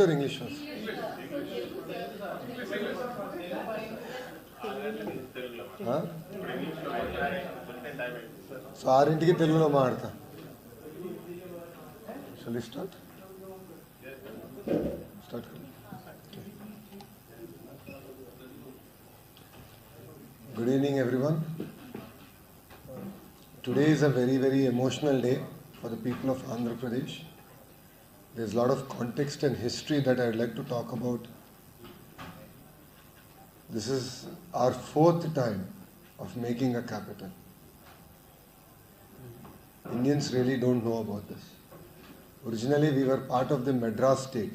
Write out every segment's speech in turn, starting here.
or English first? Huh? So ఆరింటికి తెలుగులో మాట్లాడతా. Shall we start? Start. Okay. Good evening, everyone. Today is a very, very emotional day for the people of Andhra Pradesh. There's a lot of context and history that I would like to talk about. This is our fourth time of making a capital. Indians really don't know about this. Originally, we were part of the Madras state,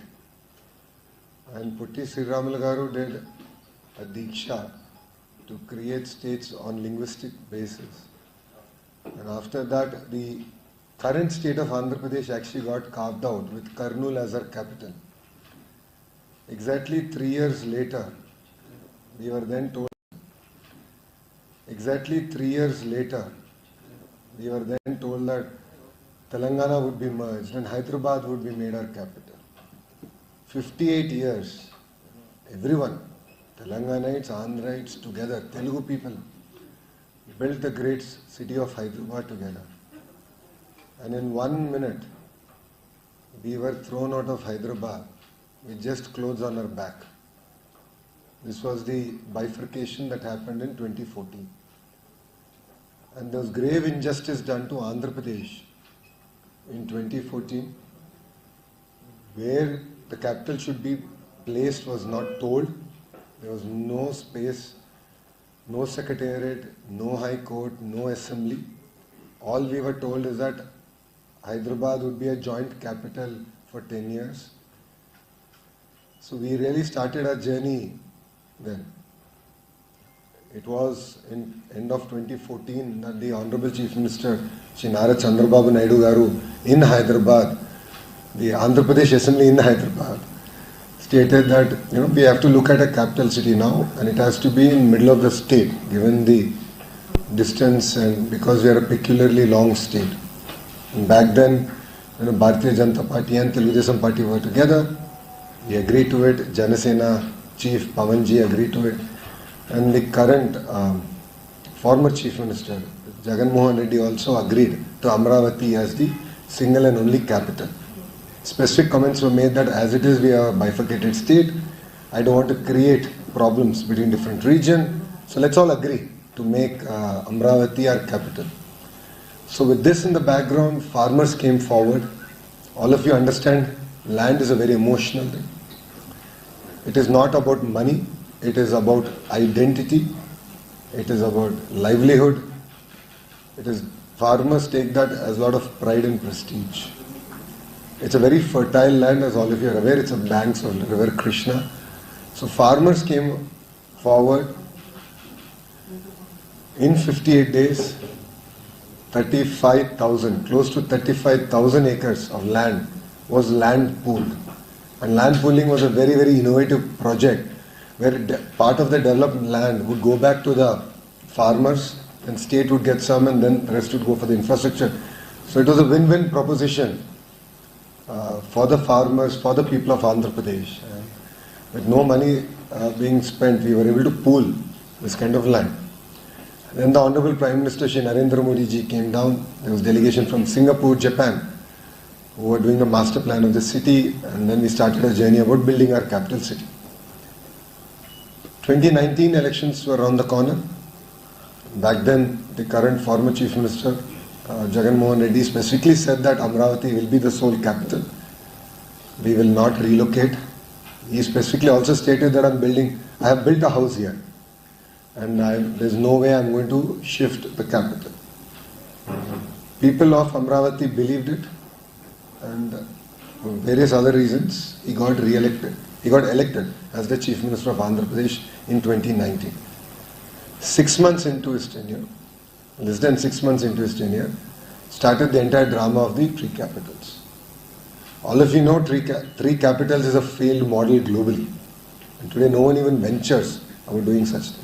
and Putti Sriramulu Garu did a Diksha to create states on linguistic basis. And after that, the current state of Andhra Pradesh actually got carved out with Kurnool as our capital. Exactly 3 years later, we were then told. Exactly 3 years later, we were then told that Telangana would be merged and Hyderabad would be made our capital. 58 years, everyone, Telanganites, Andhrites together, Telugu people, built the great city of Hyderabad together. And in 1 minute, we were thrown out of Hyderabad with just clothes on our back. This was the bifurcation that happened in 2014. And there was grave injustice done to Andhra Pradesh in 2014, where the capital should be placed was not told. There was no space, no secretariat, no high court, no assembly. All we were told is that Hyderabad would be a joint capital for 10 years. So we really started our journey then. It was in end of 2014 that the Honorable Chief Minister Shri Nara Chandrababu Naidu Garu in Hyderabad, the Andhra Pradesh Assembly in Hyderabad, stated that we have to look at a capital city now, and it has to be in middle of the state, given the distance and because we are a peculiarly long state. And back then, Bharatiya Janata Party and Telugudesam Party were together. We agreed to it. Janasena Chief Pawanji agreed to it. And the current former Chief Minister, Jagan Mohan Reddy, also agreed to Amravati as the single and only capital. Specific comments were made that as it is, we are a bifurcated state. I don't want to create problems between different regions. So let's all agree to make Amravati our capital. So with this in the background, farmers came forward. All of you understand, land is a very emotional thing. It is not about money. It is about identity. It is about livelihood. It is farmers take that as a lot of pride and prestige. It's a very fertile land, as all of you are aware. It's a banks of River Krishna. So farmers came forward in 58 days. 35,000, close to 35,000 acres of land was land pooled. And land pooling was a very, very innovative project where part of the developed land would go back to the farmers and state would get some and then the rest would go for the infrastructure. So it was a win-win proposition for the farmers, for the people of Andhra Pradesh. With no money being spent, we were able to pool this kind of land. Then the Honorable Prime Minister Shri Narendra Modi ji came down. There was delegation from Singapore, Japan, who were doing a master plan of the city, and then we started a journey about building our capital city. 2019 elections were around the corner. Back then, the current former Chief Minister, Jagan Mohan Reddy, specifically said that Amravati will be the sole capital. We will not relocate. He specifically also stated that I have built a house here. And there's no way I'm going to shift the capital. People of Amravati believed it, and for various other reasons, he got re-elected. He got elected as the Chief Minister of Andhra Pradesh in 2019. 6 months into his tenure, less than 6 months into his tenure, started the entire drama of the three capitals. All of you know three capitals is a failed model globally. And today no one even ventures about doing such things.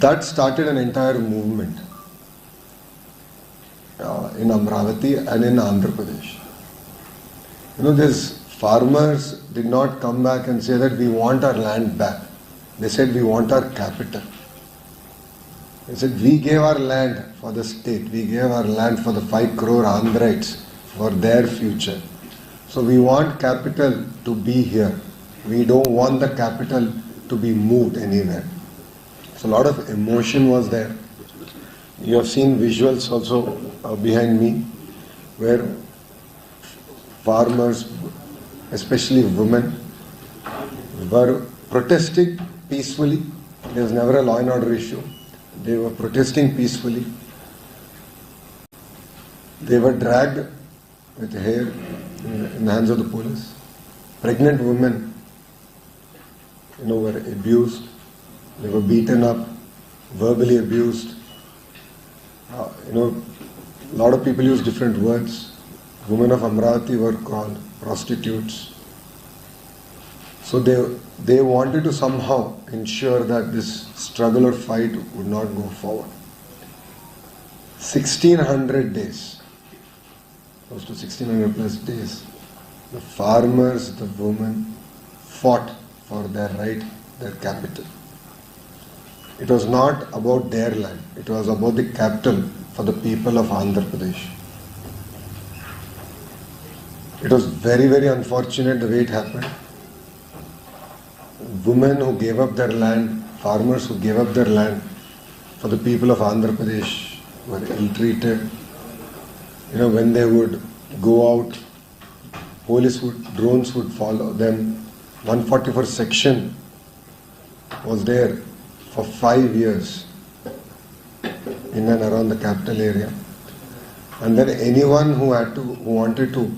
That started an entire movement in Amravati and in Andhra Pradesh. There's farmers did not come back and say that we want our land back. They said we want our capital. They said we gave our land for the state, we gave our land for the 5 crore Andhrites for their future. So we want capital to be here. We don't want the capital to be moved anywhere. So a lot of emotion was there. You have seen visuals also behind me where farmers, especially women, were protesting peacefully. There was never a law and order issue. They were protesting peacefully. They were dragged with hair in the hands of the police. Pregnant women, were abused. They were beaten up, verbally abused. A lot of people use different words. Women of Amravati were called prostitutes. So they wanted to somehow ensure that this struggle or fight would not go forward. 1600 days, close to 1600 plus days, the farmers, the women fought for their right, their capital. It was not about their land, it was about the capital for the people of Andhra Pradesh. It was very, very unfortunate the way it happened. Women who gave up their land, farmers who gave up their land for the people of Andhra Pradesh were ill-treated. When they would go out, drones would follow them. 144 section was there for 5 years in and around the capital area. And then anyone who wanted to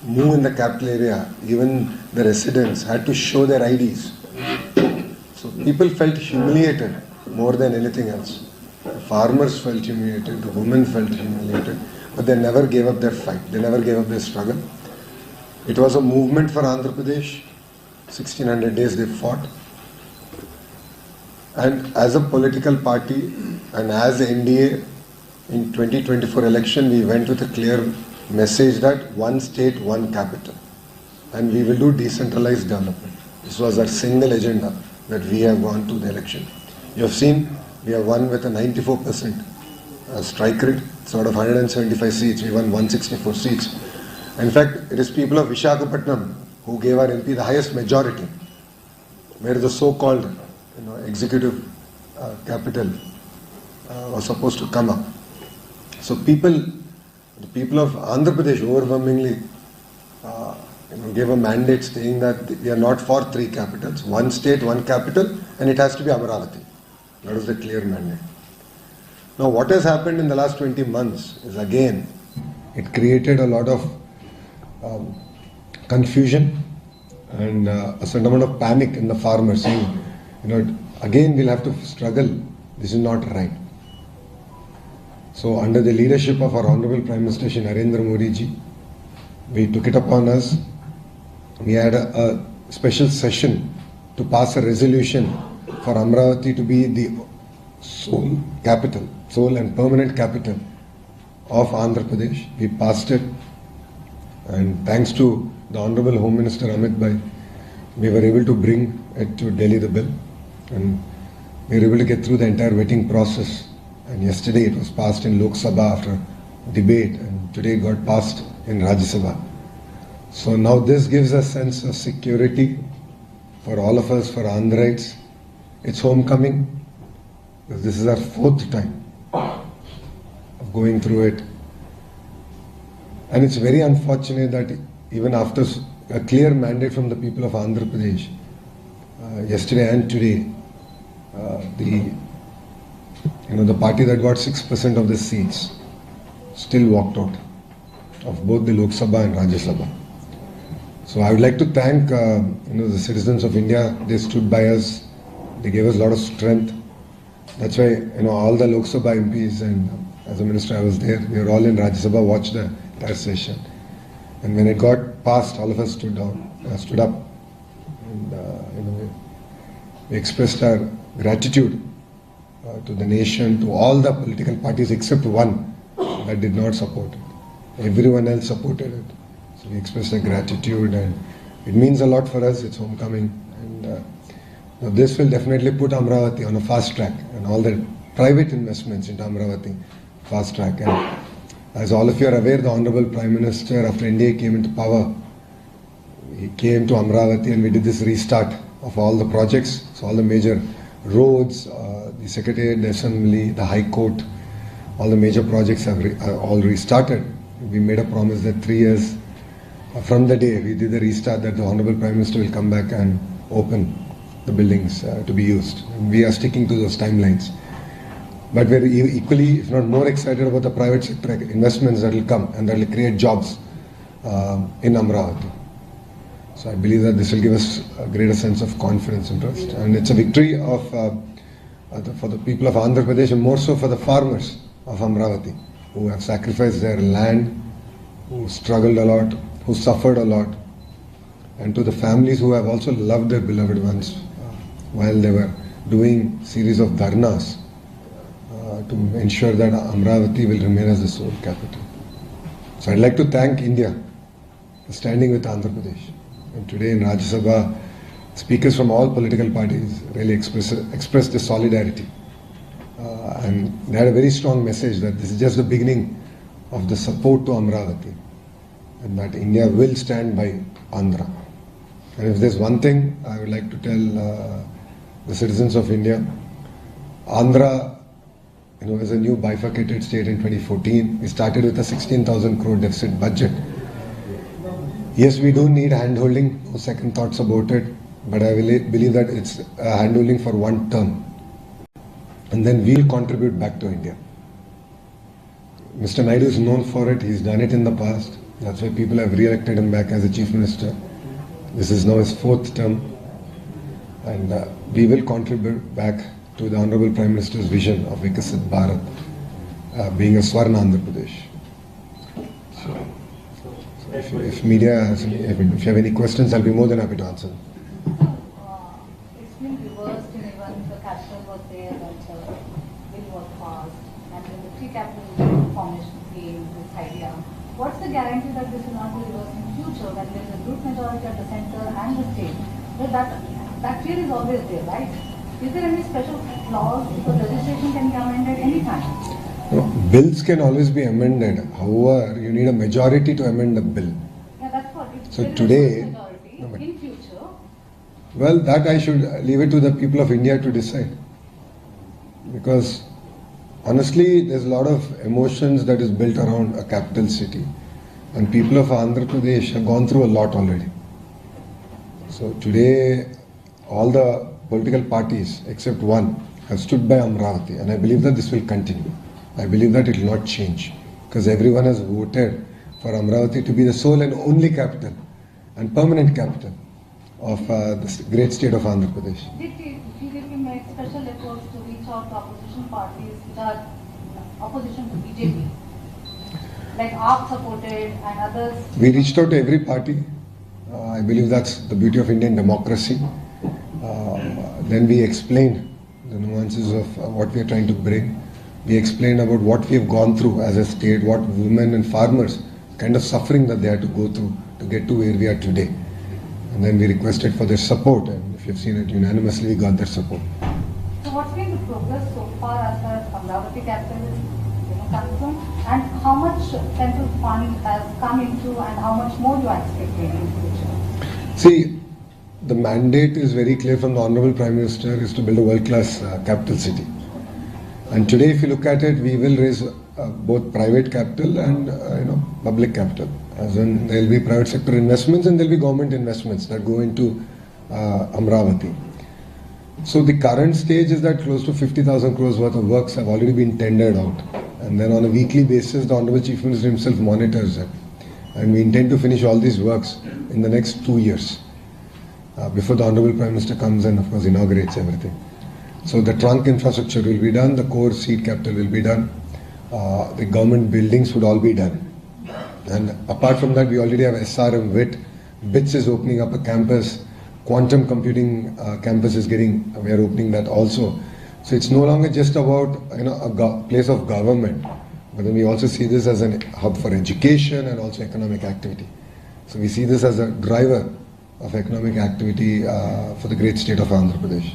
move in the capital area, even the residents had to show their IDs. So people felt humiliated more than anything else. The farmers felt humiliated, the women felt humiliated, but they never gave up their fight, they never gave up their struggle. It was a movement for Andhra Pradesh. 1600 days they fought. And as a political party and as NDA in 2024 election, we went with a clear message that one state, one capital. And we will do decentralized development. This was our single agenda that we have gone to the election. You have seen we have won with a 94% strike rate. So out of 175 seats, we won 164 seats. In fact, it is people of Visakhapatnam who gave our MP the highest majority, where the so-called executive capital was supposed to come up. So the people of Andhra Pradesh overwhelmingly gave a mandate saying that we are not for 3 capitals, one state, one capital, and it has to be Amaravati. That is the clear mandate. Now what has happened in the last 20 months is again, it created a lot of confusion and a certain amount of panic in the farmers saying, again we'll have to struggle, this is not right. So under the leadership of our Honorable Prime Minister Shri Narendra Modi ji, we took it upon us. We had a special session to pass a resolution for Amravati to be the sole capital, sole and permanent capital of Andhra Pradesh. We passed it, and thanks to the Honorable Home Minister Amit Bhai, we were able to bring it to Delhi, the bill, and we were able to get through the entire vetting process. And yesterday it was passed in Lok Sabha after debate, and today it got passed in Rajya Sabha. So now this gives a sense of security for all of us, for Andhrites. It's homecoming, because this is our 4th time of going through it. And it's very unfortunate that even after a clear mandate from the people of Andhra Pradesh, yesterday and today, the party that got 6% of the seats still walked out of both the Lok Sabha and Rajya Sabha. So I would like to thank the citizens of India. They stood by us. They gave us a lot of strength. That's why all the Lok Sabha MPs, and as a minister I was there, we were all in Rajya Sabha, watched the entire session. And when it got passed, all of us stood up, and we expressed our gratitude to the nation, to all the political parties except one that did not support it. Everyone else supported it. So we express our gratitude, and it means a lot for us. It's homecoming, and now this will definitely put Amravati on a fast track, and all the private investments into Amravati fast track. And as all of you are aware, the Honorable Prime Minister, after India came into power, he came to Amravati and we did this restart of all the projects. So all the major roads, the Secretariat, the Assembly, the High Court, all the major projects are all restarted. We made a promise that 3 years from the day we did the restart, that the Honorable Prime Minister will come back and open the buildings to be used. And we are sticking to those timelines. But we're equally, if not more, excited about the private sector investments that will come and that will create jobs in Amravati. So I believe that this will give us a greater sense of confidence and trust. And it's a victory for the people of Andhra Pradesh, and more so for the farmers of Amravati, who have sacrificed their land, who struggled a lot, who suffered a lot, and to the families who have also loved their beloved ones while they were doing series of dharnas to ensure that Amravati will remain as the sole capital. So I'd like to thank India for standing with Andhra Pradesh. And today in Rajya Sabha, speakers from all political parties really expressed the solidarity. And they had a very strong message that this is just the beginning of the support to Amravati, and that India will stand by Andhra. And if there's one thing I would like to tell the citizens of India, Andhra, as a new bifurcated state in 2014, we started with a 16,000 crore deficit budget. Yes, we do need hand-holding, no second thoughts about it, but I believe that it's a hand-holding for one term. And then we'll contribute back to India. Mr. Naidu is known for it, he's done it in the past. That's why people have re-elected him back as a Chief Minister. This is now his 4th term. And we will contribute back to the Honorable Prime Minister's vision of Vikasit Bharat being a Swarna Andhra Pradesh. So if media has if you have any questions, I'll be more than happy to answer. It's been reversed in even the capital was there that bill was passed, and then the three capital formation came, this idea. What's the guarantee that this will not be reversed in future when there is a group majority at the center and the state? Well, that fear is always there, right? Is there any special clause because legislation can be amended anytime? No, bills can always be amended. However, you need a majority to amend the bill. Yeah, that's what. If So there is today, a majority in future. Well, that I should leave it to the people of India to decide. Because honestly, there's a lot of emotions that is built around a capital city. And people of Andhra Pradesh have gone through a lot already. So today, all the political parties, except one, have stood by Amravati. And I believe that this will continue. I believe that it will not change. Because everyone has voted for Amravati to be the sole and only capital and permanent capital of this great state of Andhra Pradesh. Did we make special efforts to reach out to opposition parties which are opposition to BJP? Like AAP supported and others? We reached out to every party. I believe that's the beauty of Indian democracy. Then we explained the nuances of what we are trying to bring. We explained about what we have gone through as a state, what women and farmers, kind of suffering that they had to go through to get to where we are today. And then we requested for their support, and if you've seen it, unanimously we got their support. So what's been the progress so far as far as Amravati capital is concerned, and how much central fund has come into and how much more you are expecting in the future? See, the mandate is very clear from the Honorable Prime Minister is to build a world-class capital city. And today, if you look at it, we will raise both private capital and public capital. As in, there will be private sector investments and there will be government investments that go into Amravati. So the current stage is that close to 50,000 crores worth of works have already been tendered out. And then on a weekly basis, the Honorable Chief Minister himself monitors it. And we intend to finish all these works in the next 2 years before the Honorable Prime Minister comes and, of course, inaugurates everything. So the trunk infrastructure will be done, the core seed capital will be done, the government buildings would all be done. And apart from that, we already have SRM WIT, BITS is opening up a campus, quantum computing campus is we are opening that also. So it's no longer just about a place of government, but then we also see this as a hub for education and also economic activity. So we see this as a driver of economic activity for the great state of Andhra Pradesh.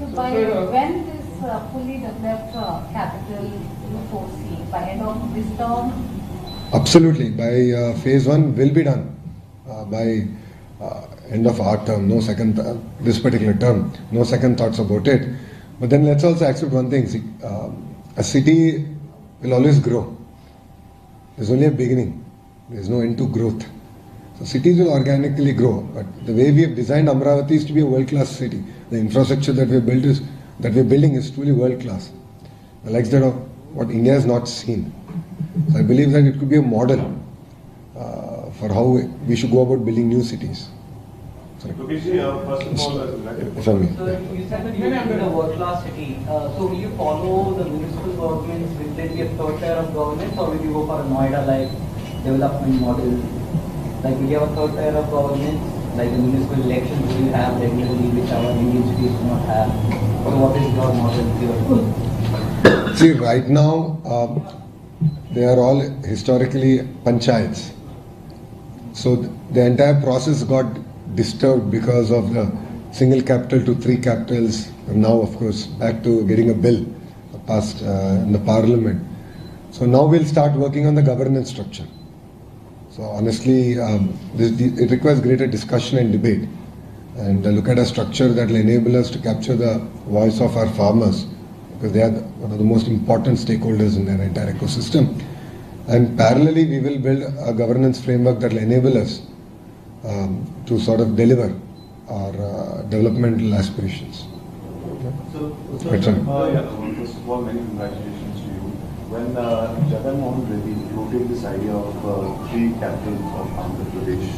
So by when this fully developed capital you foresee? By end of this term? Absolutely. By phase 1 will be done by end of our term. No second, this particular term. No second thoughts about it. But then let's also accept one thing. See, a city will always grow. There's only a beginning. There's no end to growth. So cities will organically grow. But the way we have designed Amravati is to be a world-class city. The infrastructure that we have built that we're building is truly world-class. The likes that of what India has not seen. So I believe that it could be a model for how we should go about building new cities. Sorry. Lokesh, first of all, If I may. So you said that you will be a world-class city. So will you follow the municipal governments? Will there be a third tier of governments, or will you go for a Noida-like development model? Like, will you have a third tier of governments, like the municipal elections will you have regularly, which our Indian cities do not have? So what is your model here? See, right now, they are all historically panchayats. So the entire process got disturbed because of the single capital to 3 capitals. And now, of course, back to getting a bill passed in the parliament. So now we'll start working on the governance structure. So honestly, it requires greater discussion and debate. And look at a structure that will enable us to capture the voice of our farmers, because they are one of the most important stakeholders in their entire ecosystem. And parallelly, we will build a governance framework that will enable us to sort of deliver our developmental aspirations. So, Right, sir. first of all, many congratulations to you. When Jagan Mohan Reddy floated this idea of 3 capitals of Andhra Pradesh,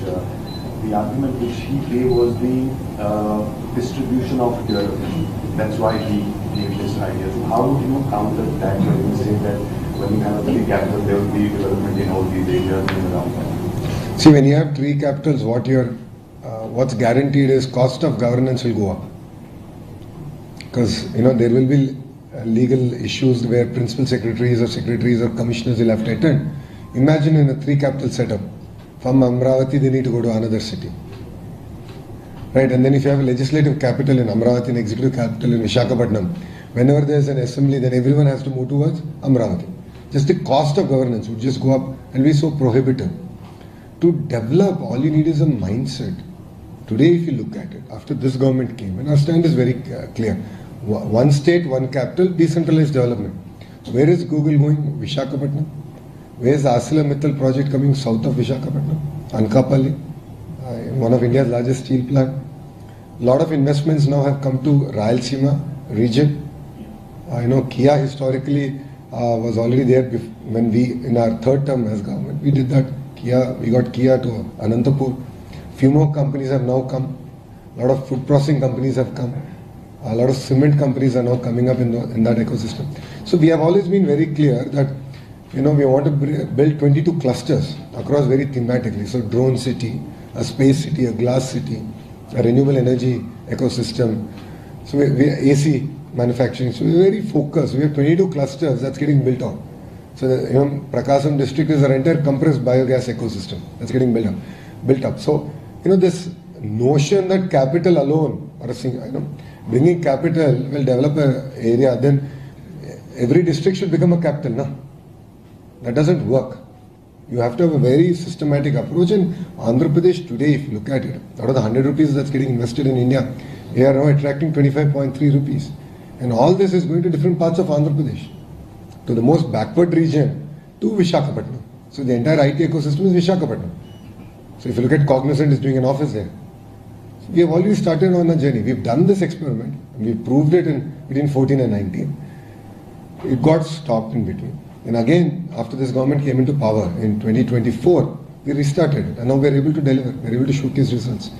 the argument which he gave was the distribution of development. That's why he gave this idea. So how would you counter that when you say that when you have a 3 capital, there will be development in all these areas and around that? See, when you have 3 capitals, what's guaranteed is cost of governance will go up. Because there will be legal issues where principal secretaries or commissioners will have to attend. Imagine in a 3 capital setup, from Amravati they need to go to another city. Right, and then if you have a legislative capital in Amravati and executive capital in Visakhapatnam, whenever there is an assembly, then everyone has to move towards Amravati. Just the cost of governance would just go up and be so prohibitive. To develop, all you need is a mindset. Today, if you look at it, after this government came, and our stand is very clear. One state, one capital, decentralized development. Where is Google going? Visakhapatnam. Where is the ArcelorMittal project coming south of Visakhapatnam? Anakapalli, one of India's largest steel plant. A lot of investments now have come to Rayalaseema region. Kia historically was already there when we, in our 3rd term as government, we did that. We got Kia to Anantapur. Few more companies have now come. A lot of food processing companies have come. A lot of cement companies are now coming up in that ecosystem. So we have always been very clear that we want to build 22 clusters across very thematically. So drone city, a space city, a glass city, a renewable energy ecosystem. So we AC manufacturing. So we're very focused. We have 22 clusters that's getting built out. So Prakasam district is our entire compressed biogas ecosystem that's getting built up. So this notion that capital alone or bringing capital will develop an area, then every district should become a capital. No, that doesn't work. You have to have a very systematic approach. And Andhra Pradesh today, if you look at it, out of the 100 rupees that's getting invested in India, we are now attracting 25.3 rupees. And all this is going to different parts of Andhra Pradesh, to the most backward region, to Visakhapatnam. So the entire IT ecosystem is Visakhapatnam. So if you look at Cognizant is doing an office there. So we have already started on a journey. We've done this experiment and we proved it in between 14 and 19. It got stopped in between. And again, after this government came into power in 2024, we restarted it and now we're able to deliver. We're able to showcase results.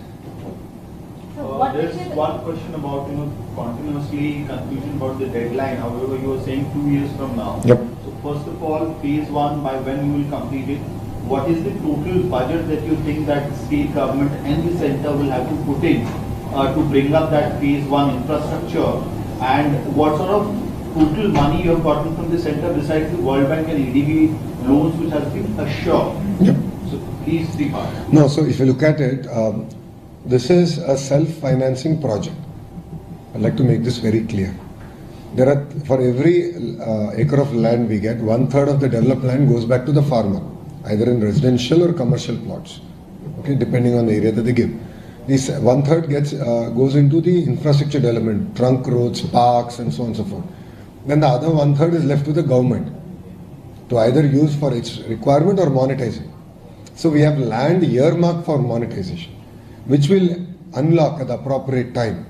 There's one question about continuously confusion about the deadline. However, you were saying 2 years from now. Yep. So first of all, phase 1, by when you will complete it? What is the total budget that you think that state government and the center will have to put in to bring up that phase 1 infrastructure? And what sort of total money you have gotten from the center besides the World Bank and EDB loans which has been assured? Yep. So these three parts? No, so if you look at it, this is a self-financing project. I'd like to make this very clear. There are, for every acre of land we get, 1/3 of the developed land goes back to the farmer, either in residential or commercial plots, okay, depending on the area that they give. This 1/3 goes into the infrastructure development, trunk roads, parks, and so on and so forth. Then the other 1/3 is left to the government to either use for its requirement or monetizing. So we have land earmarked for monetization, which will unlock at the appropriate time,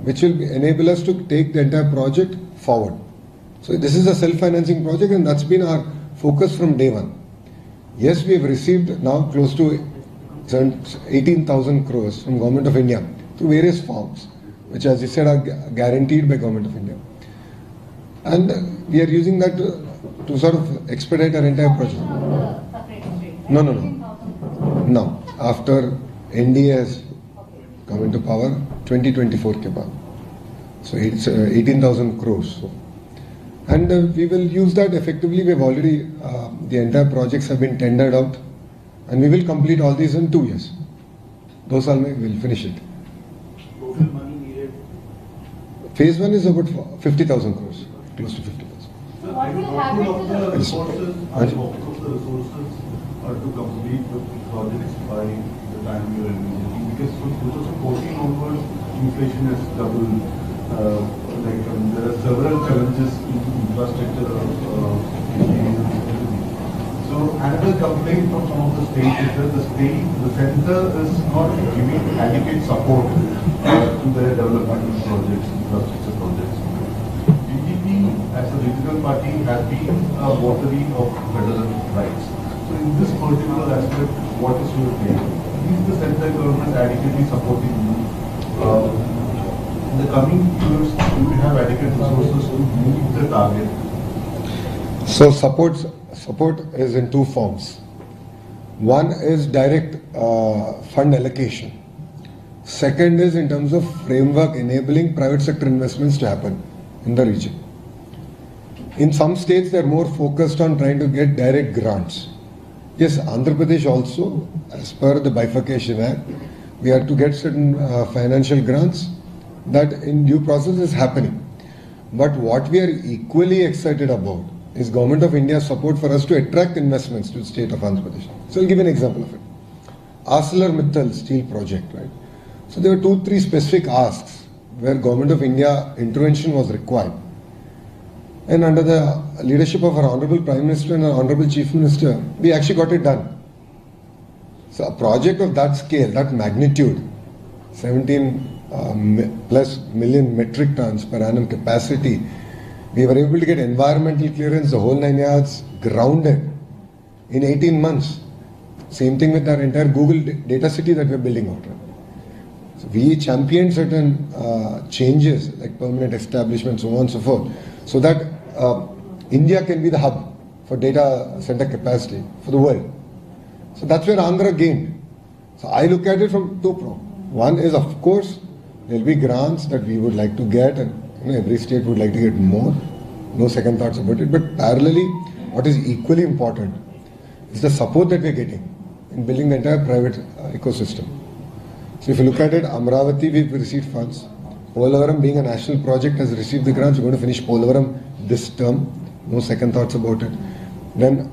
which will enable us to take the entire project forward. So this is a self-financing project, and that's been our focus from day one. Yes, we have received now close to 18,000 crores from Government of India through various forms, which, as you said, are guaranteed by Government of India. And we are using that to sort of expedite our entire project. No. Now, after NDA has come into power, 2024 ke baad. So it's 18,000 crores. So. And we will use that effectively. We've already, the entire projects have been tendered out, and we will complete all these in 2 years. Those are we will finish it. Total money needed? Phase 1 is about 50,000 crores, close to 50,000. What will happen to the resources are to complete the projects by the time you are envisaging? Because from 2014 onwards, inflation has doubled. There are several challenges in infrastructure. So another complaint from some of the states is that the center is not giving adequate support to their development projects, infrastructure projects. BJP as a regional party has been a votary of federal rights. So in this particular aspect, what is your take? Is the central government adequately supporting you? In the coming years, do we have adequate resources to meet the target? So support is in two forms. One is direct fund allocation. Second is in terms of framework enabling private sector investments to happen in the region. In some states, they are more focused on trying to get direct grants. Yes, Andhra Pradesh also, as per the Bifurcation Act, we have to get certain financial grants. That in due process is happening. But what we are equally excited about is Government of India's support for us to attract investments to the state of Andhra Pradesh. So I'll give an example of it. ArcelorMittal steel project, right? So there were 2-3 specific asks where Government of India intervention was required. And under the leadership of our Honorable Prime Minister and our Honorable Chief Minister, we actually got it done. So a project of that scale, that magnitude, 17 plus million metric tons per annum capacity, we were able to get environmental clearance, the whole 9 yards, grounded in 18 months. Same thing with our entire Google data city that we're building out. So we championed certain changes like permanent establishment, so on and so forth, so that India can be the hub for data center capacity for the world. So that's where Andhra gained. So I look at it from two prongs. One is, of course, there will be grants that we would like to get, and every state would like to get more. No second thoughts about it. But parallelly, what is equally important is the support that we are getting in building the entire private ecosystem. So if you look at it, Amravati, we've received funds. Polavaram, being a national project, has received the grants. We're going to finish Polavaram this term. No second thoughts about it. Then,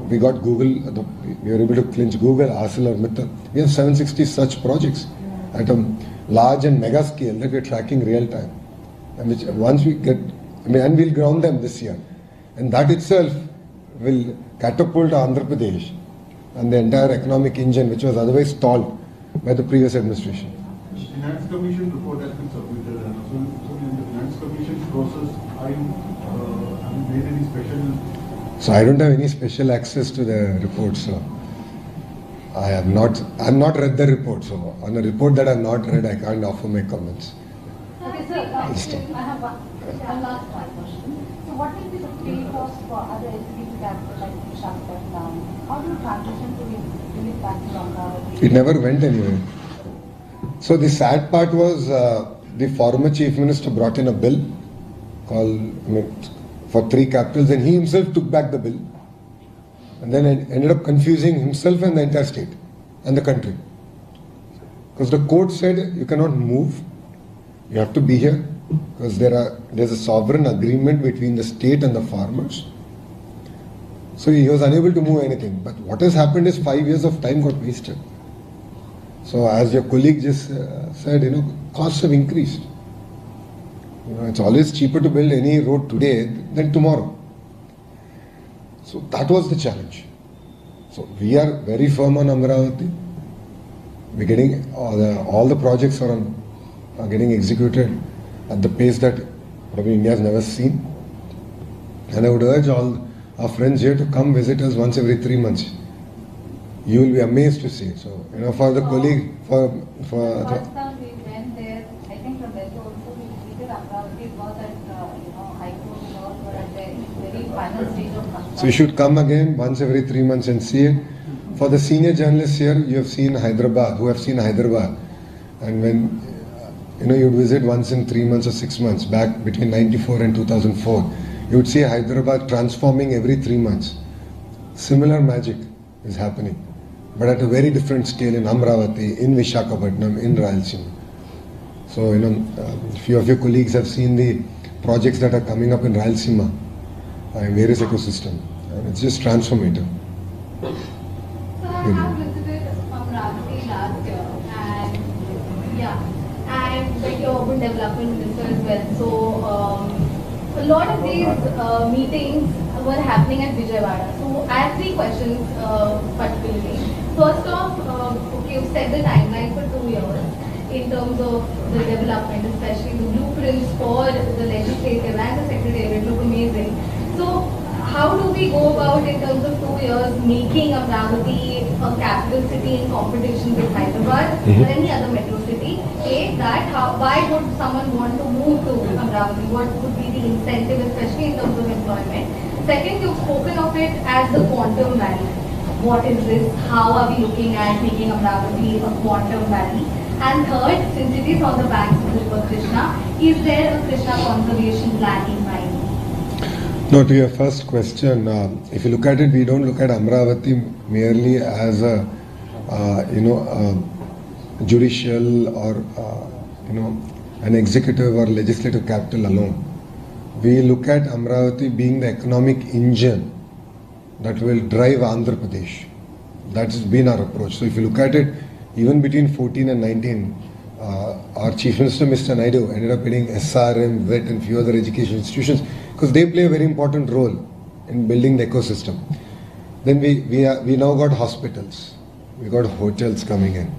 we got Google. We were able to clinch Google, ArcelorMittal. We have 760 such projects at a large and mega scale that we're tracking real time. And which once we get, and we'll ground them this year. And that itself will catapult Andhra Pradesh and the entire economic engine, which was otherwise stalled by the previous administration. Finance Commission report has been submitted, and so in the Finance Commission process, have you made any special? So I don't have any special access to the report, so I have not read the report. So on a report that I have not read, I can't offer my comments. Okay, sir, I have one last question. So what will be the fate of other executive capital like Visakhapatnam? How do you transition to bring it back to Amravati? It never went anywhere. So the sad part was the former Chief Minister brought in a bill called for 3 capitals, and he himself took back the bill. and then ended up confusing himself and the entire state and the country. Because the court said you cannot move, you have to be here, because there's a sovereign agreement between the state and the farmers. So he was unable to move anything. But what has happened is 5 years of time got wasted. So as your colleague just said, costs have increased. It's always cheaper to build any road today than tomorrow. So that was the challenge. So we are very firm on Amravati. We're getting all the projects are getting executed at the pace that probably India has never seen. And I would urge all our friends here to come visit us once every 3 months. You will be amazed to see. So, for the colleague, First time we went there, I think from Delhi also, we visited Amravati. It was at, High Court laws were at the very final stage of construction. So you should come again once every 3 months and see it. For the senior journalists here, you have seen Hyderabad, who have seen Hyderabad. And when, you would visit once in 3 months or 6 months, back between 94 and 2004, you would see Hyderabad transforming every 3 months. Similar magic is happening, but at a very different scale in Amravati, in Visakhapatnam, in Rayalaseema. So, a few of your colleagues have seen the projects that are coming up in Rayalaseema, in various ecosystems. It's just transformative. So I have visited Amravati last year, and like your urban development minister as well. So a lot of these meetings were happening at Vijayawada. So I have 3 questions particularly. First off, okay, you've set the timeline for 2 years in terms of the development, especially the blueprints for the legislative and the secretariat look amazing. So how do we go about in terms of 2 years making Amravati a capital city in competition with Hyderabad or any other metro city? Why would someone want to move to Amravati? What would be the incentive, especially in terms of employment? Second, you've spoken of it as the quantum valley. What is this? How are we looking at making Amravati a quantum valley? And third, since it is on the banks of the river Krishna, is there a Krishna conservation plan in mind? No, to your first question, if you look at it, we don't look at Amravati merely as a, judicial or, an executive or legislative capital alone. We look at Amravati being the economic engine that will drive Andhra Pradesh. That's been our approach. So if you look at it, even between 14 and 19, our Chief Minister, Mr. Naidu, ended up getting SRM, VET and few other education institutions because they play a very important role in building the ecosystem. Then we now got hospitals, we got hotels coming in.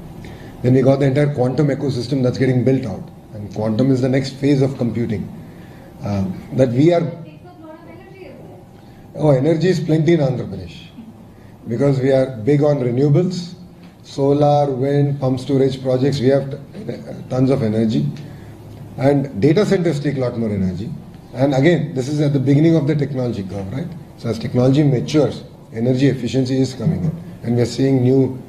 Then we got the entire quantum ecosystem that's getting built out. And quantum is the next phase of computing. That we are... It takes up a lot of energy as well. Energy is plenty in Andhra Pradesh. Because we are big on renewables, solar, wind, pump storage projects, we have tons of energy. And data centers take a lot more energy. And again, this is at the beginning of the technology curve, right? So as technology matures, energy efficiency is coming in. And we are seeing new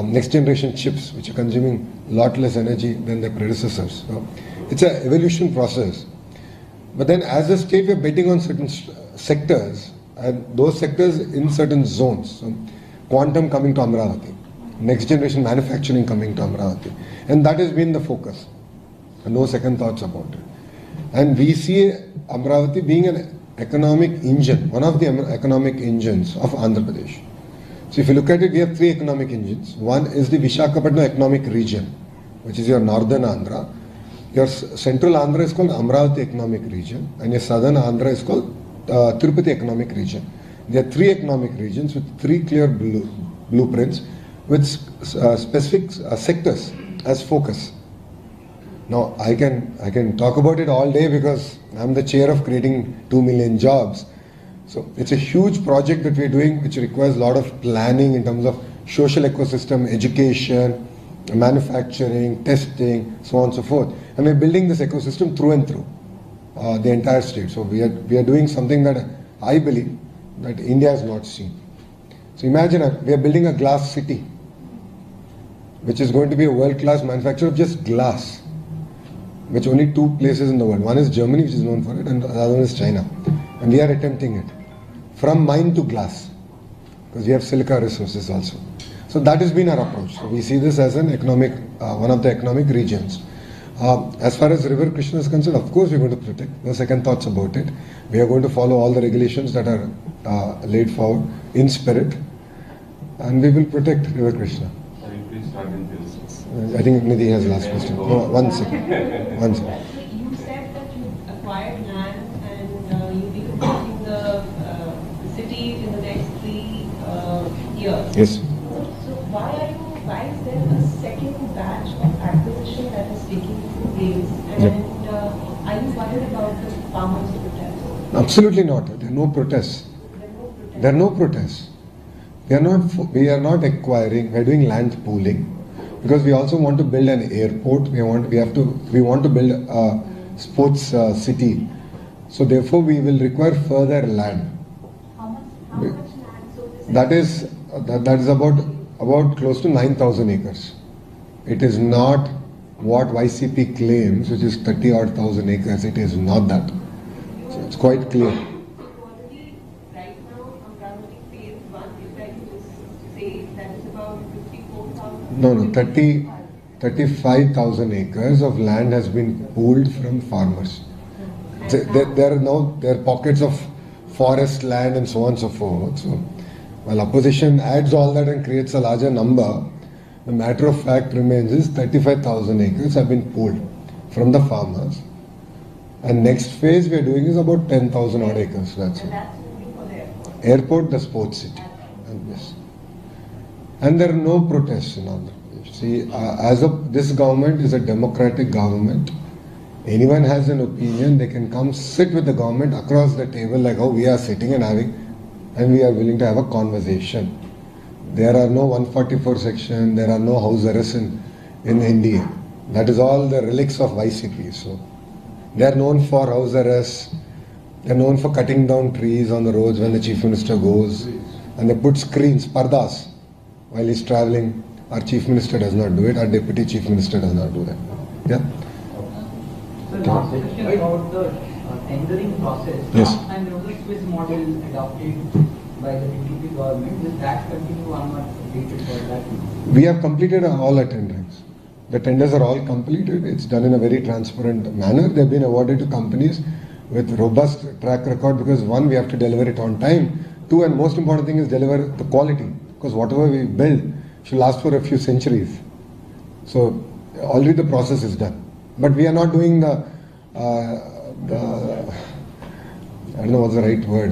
next generation chips which are consuming a lot less energy than their predecessors. So it's an evolution process. But then as a state, we are betting on certain sectors, and those sectors in certain zones. So quantum coming to Amravati, next generation manufacturing coming to Amravati. And that has been the focus. And no second thoughts about it. And we see Amravati being an economic engine, one of the economic engines of Andhra Pradesh. So if you look at it, we have 3 economic engines. One is the Visakhapatnam economic region, which is your northern Andhra. Your central Andhra is called Amravati economic region, and your southern Andhra is called Tirupati economic region. There are 3 economic regions with 3 clear blueprints with specific sectors as focus. Now I can talk about it all day because I'm the chair of creating 2 million jobs. So it's a huge project that we're doing which requires a lot of planning in terms of social ecosystem, education, manufacturing, testing, so on and so forth. And we're building this ecosystem through and through the entire state. So we are doing something that I believe that India has not seen. So imagine we are building a glass city which is going to be a world-class manufacturer of just glass, which only 2 places in the world. One is Germany, which is known for it, and the other one is China. And we are attempting it. From mine to glass. because we have silica resources also. So that has been our approach. So we see this as an economic, one of the economic regions. As far as River Krishna is concerned, of course we're going to protect. No second thoughts about it. We are going to follow all the regulations that are laid forward in spirit, and we will protect River Krishna. Please start in I think Nidhi has the last question. No, one second. One second. You said that you acquired land and you'll be completing the city in the next 3 years. Yes. So why is there a second batch of acquisition that is taking place? And are you worried about the farmers' protests? Absolutely not. There are no protests. There are no protests. We are not acquiring. We are doing land pooling because we also want to build an airport. We want to build a sports city. So therefore, we will require further land. How much land? So this That is about close to 9,000 acres. It is not what YCP claims, which is 30 odd thousand acres. It is not that. So it's quite clear. Already, right now, Amravati phase 1, if I could just say, that is about 54,000. No, 35,000 acres of land has been pooled from farmers. There are pockets of forest land and so on and so forth. So while opposition adds all that and creates a larger number, the matter of fact remains is 35,000 acres have been pooled from the farmers. And next phase we are doing is about 10,000 odd acres. That's it. that's only for the airport. Airport, the sports city. And yes. And there are no protests in Andhra Pradesh. See, this government is a democratic government. Anyone has an opinion, they can come sit with the government across the table like how we are sitting and we are willing to have a conversation. There are no 144 section, there are no house arrests in India. That is all the relics of YCP. So they are known for house arrests, they are known for cutting down trees on the roads when the chief minister goes, and they put screens, pardas, while he's traveling. Our chief minister does not do it, our deputy chief minister does not do that. Yeah. So last question about the tendering process. Yes. Last time there was a Swiss model adopted by the DTP government. Will that continue or not updated for that? We have completed all our tenderings. The tenders are all completed. It's done in a very transparent manner. They've been awarded to companies with robust track record because one, we have to deliver it on time. Two, and most important thing is deliver the quality, because whatever we build should last for a few centuries. So already the process is done. But we are not doing the I don't know what's the right word.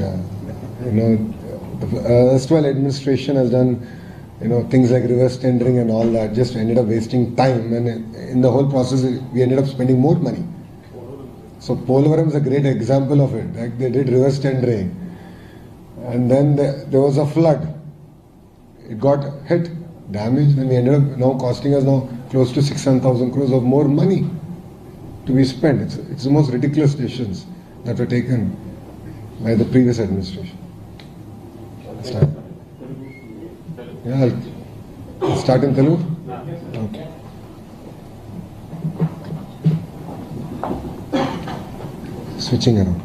The erstwhile administration has done, things like reverse tendering and all that, just ended up wasting time, and in the whole process we ended up spending more money. So Polavaram is a great example of it. Like they did reverse tendering, and then there was a flood. It got hit, damaged, and we ended up now costing us now close to 6,000 crores of more money to be spent. It's the most ridiculous decisions that were taken by the previous administration. Start. Yeah, I'll start in Telugu. Okay. Switching around.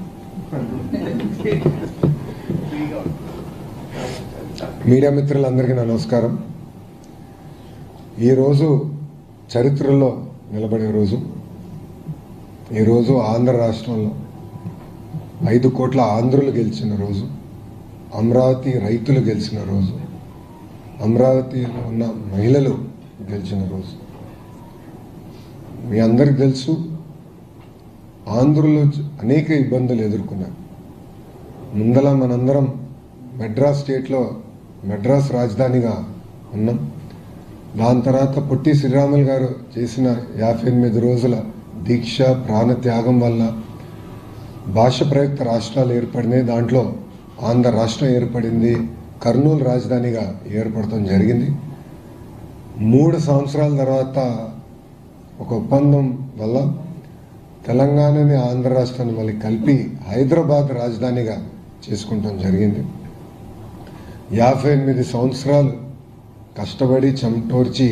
Media మిత్రులందరికీ నా నమస్కారం. ఈరోజు చరిత్రలో నిలబడే రోజు. ఈరోజు ఆంధ్ర రాష్ట్రంలో 5 కోట్ల ఆంధ్రులు గెలిచిన రోజు, అమరావతి రైతులు గెలిచిన రోజు, అమరావతిలో ఉన్న మహిళలు గెలిచిన రోజు. మీ అందరికి తెలుసు, ఆంధ్రులు అనేక ఇబ్బందులు ఎదుర్కొన్నారు. ముందల మనందరం మెడ్రాస్ స్టేట్లో మెడ్రాస్ రాజధానిగా ఉన్నాం. దాని తర్వాత పొట్టి శ్రీరాములు గారు చేసిన 58 రోజుల దీక్ష ప్రాణత్యాగం వల్ల భాష ప్రయుక్త రాష్ట్రాలు ఏర్పడినాయి. దాంట్లో ఆంధ్ర రాష్ట్రం ఏర్పడింది, కర్నూలు రాజధానిగా ఏర్పడటం జరిగింది. 3 సంవత్సరాల తర్వాత ఒక ఒప్పందం వల్ల తెలంగాణని ఆంధ్ర రాష్ట్రాన్ని మళ్ళీ కలిపి హైదరాబాద్ రాజధానిగా చేసుకుంటాం జరిగింది. 58 సంవత్సరాలు కష్టపడి చెమటోర్చి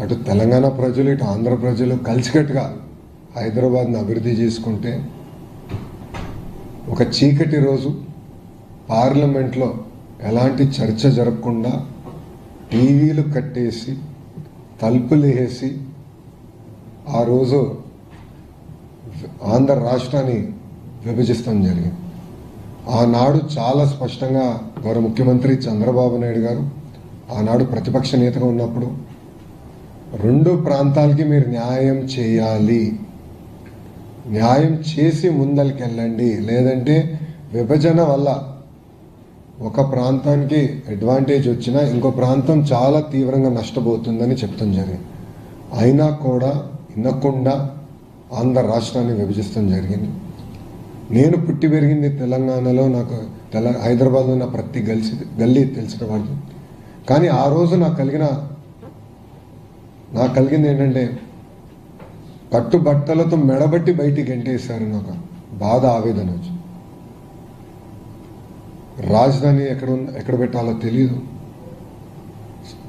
అటు తెలంగాణ ప్రజలు ఇటు ఆంధ్ర ప్రజలు కలిసికట్టుగా హైదరాబాద్ని అభివృద్ధి చేసుకుంటే ఒక చీకటి రోజు పార్లమెంట్లో ఎలాంటి చర్చ జరగకుండా టీవీలు కట్టేసి తలుపులు వేసి ఆ రోజు ఆంధ్ర రాష్ట్రాన్ని విభజిస్తాం జరిగింది. ఆనాడు చాలా స్పష్టంగా గౌరవ ముఖ్యమంత్రి చంద్రబాబు నాయుడు గారు ఆనాడు ప్రతిపక్ష నేతగా ఉన్నప్పుడు 2 ప్రాంతాలకి మీరు న్యాయం చేయాలి, న్యాయం చేసి ముందరికెళ్ళండి, లేదంటే విభజన వల్ల ఒక ప్రాంతానికి అడ్వాంటేజ్ వచ్చినా ఇంకో ప్రాంతం చాలా తీవ్రంగా నష్టపోతుందని చెప్తాం జరిగింది. అయినా కూడా వినకుండా ఆంధ్ర రాష్ట్రాన్ని విభజిస్తాం జరిగింది. నేను పుట్టి పెరిగింది తెలంగాణలో, నాకు హైదరాబాద్లో ఉన్న ప్రతి గల్లీ తెలిసిన వాళ్ళు. కానీ ఆ రోజు నాకు కలిగింది ఏంటంటే కట్టుబట్టలతో మెడబట్టి బయటికి గెంటేశారు. నాకు బాధ, ఆవేదన వచ్చి రాజధాని ఎక్కడ పెట్టాలో తెలియదు.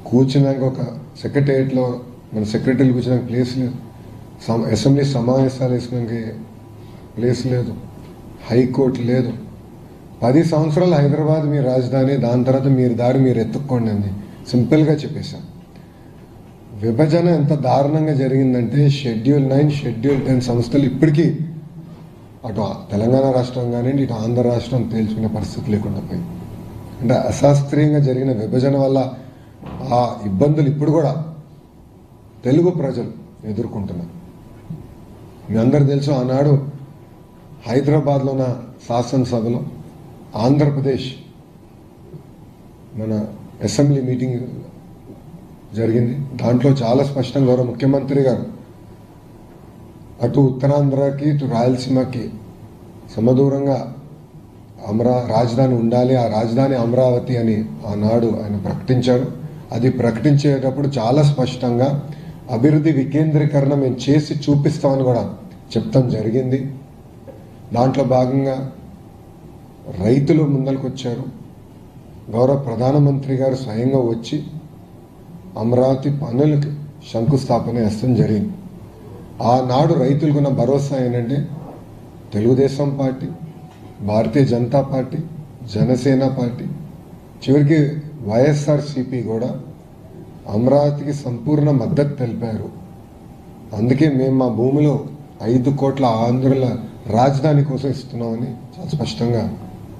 కూర్చున్నాక ఒక సెక్రటేరియట్లో మన సెక్రటరీలు కూర్చున్నాక ప్లేస్ లేదు, అసెంబ్లీ సమావేశాలు వేసుకోడానికి ప్లేస్ లేదు, హైకోర్టు లేదు. 10 సంవత్సరాలు హైదరాబాద్ మీ రాజధాని, దాని తర్వాత మీరు దారి మీరు ఎత్తుక్కోండి అని సింపుల్గా చెప్పేశాను. విభజన ఎంత దారుణంగా జరిగిందంటే షెడ్యూల్ 9, షెడ్యూల్ 10 సంస్థలు ఇప్పటికీ అటు తెలంగాణ రాష్ట్రం కానివ్వండి, ఇటు ఆంధ్ర రాష్ట్రం తేల్చుకునే పరిస్థితి లేకుండా పోయింది. అంటే అశాస్త్రీయంగా జరిగిన విభజన వల్ల ఆ ఇబ్బందులు ఇప్పుడు కూడా తెలుగు ప్రజలు ఎదుర్కొంటున్నారు. మీ అందరు తెలుసు, ఆనాడు హైదరాబాద్లో ఉన్న శాసనసభలో ఆంధ్రప్రదేశ్ మన అసెంబ్లీ మీటింగ్ జరిగింది. దాంట్లో చాలా స్పష్టంగా గౌరవ ముఖ్యమంత్రి గారు అటు ఉత్తరాంధ్రకి ఇటు రాయలసీమకి సమదూరంగా రాజధాని ఉండాలి, ఆ రాజధాని అమరావతి అని ఆనాడు ఆయన ప్రకటించారు. అది ప్రకటించేటప్పుడు చాలా స్పష్టంగా అభివృద్ధి వికేంద్రీకరణ మేము చేసి చూపిస్తామని కూడా చెప్తాం జరిగింది. దాంట్లో భాగంగా రైతులు ముందరికి వచ్చారు. గౌరవ ప్రధానమంత్రి గారు స్వయంగా వచ్చి అమరావతి పనులకు శంకుస్థాపన చేస్తాం జరిగింది. ఆనాడు రైతులకున్న భరోసా ఏంటంటే Telugu Desam party, Bharatiya Janata party, Janasena party, చివరికి వైఎస్ఆర్సీపీ కూడా అమరావతికి సంపూర్ణ మద్దతు తెలిపారు. అందుకే మేము మా భూమిలో 5 కోట్ల ఆంధ్రుల రాజధాని కోసం ఇస్తున్నామని చాలా స్పష్టంగా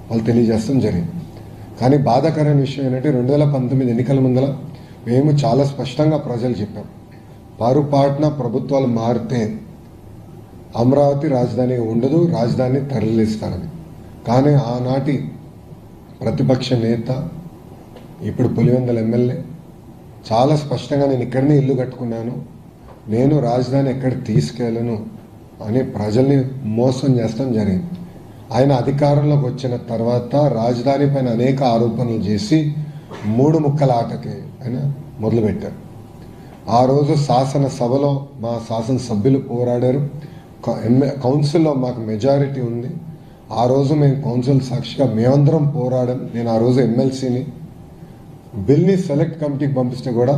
వాళ్ళు తెలియజేస్తాం జరిగింది. కానీ బాధాకరమైన విషయం ఏంటంటే 2019 ఎన్నికల ముందర మేము చాలా స్పష్టంగా ప్రజలు చెప్పాం, పారుపాటున ప్రభుత్వాలు మారితే అమరావతి రాజధానిగా ఉండదు, రాజధాని తరలిస్తారని. కానీ ఆనాటి ప్రతిపక్ష నేత, ఇప్పుడు పులివెందుల ఎమ్మెల్యే చాలా స్పష్టంగా నేను ఇక్కడనే ఇల్లు కట్టుకున్నాను, నేను రాజధాని ఎక్కడ తీసుకెళ్ళను అని ప్రజల్ని మోసం చేస్తాం జరిగింది. ఆయన అధికారంలోకి వచ్చిన తర్వాత రాజధాని పైన అనేక ఆరోపణలు చేసి 3 ముక్కల ఆటకి ఆయన మొదలుపెట్టారు. ఆ రోజు శాసనసభలో మా శాసనసభ్యులు పోరాడారు, కౌన్సిల్లో మాకు మెజారిటీ ఉంది. ఆ రోజు మేము కౌన్సిల్ సాక్షిగా మేమందరం పోరాడాం. నేను ఆ రోజు ఎమ్మెల్సీని, బిల్ని సెలెక్ట్ కమిటీకి పంపిస్తే కూడా,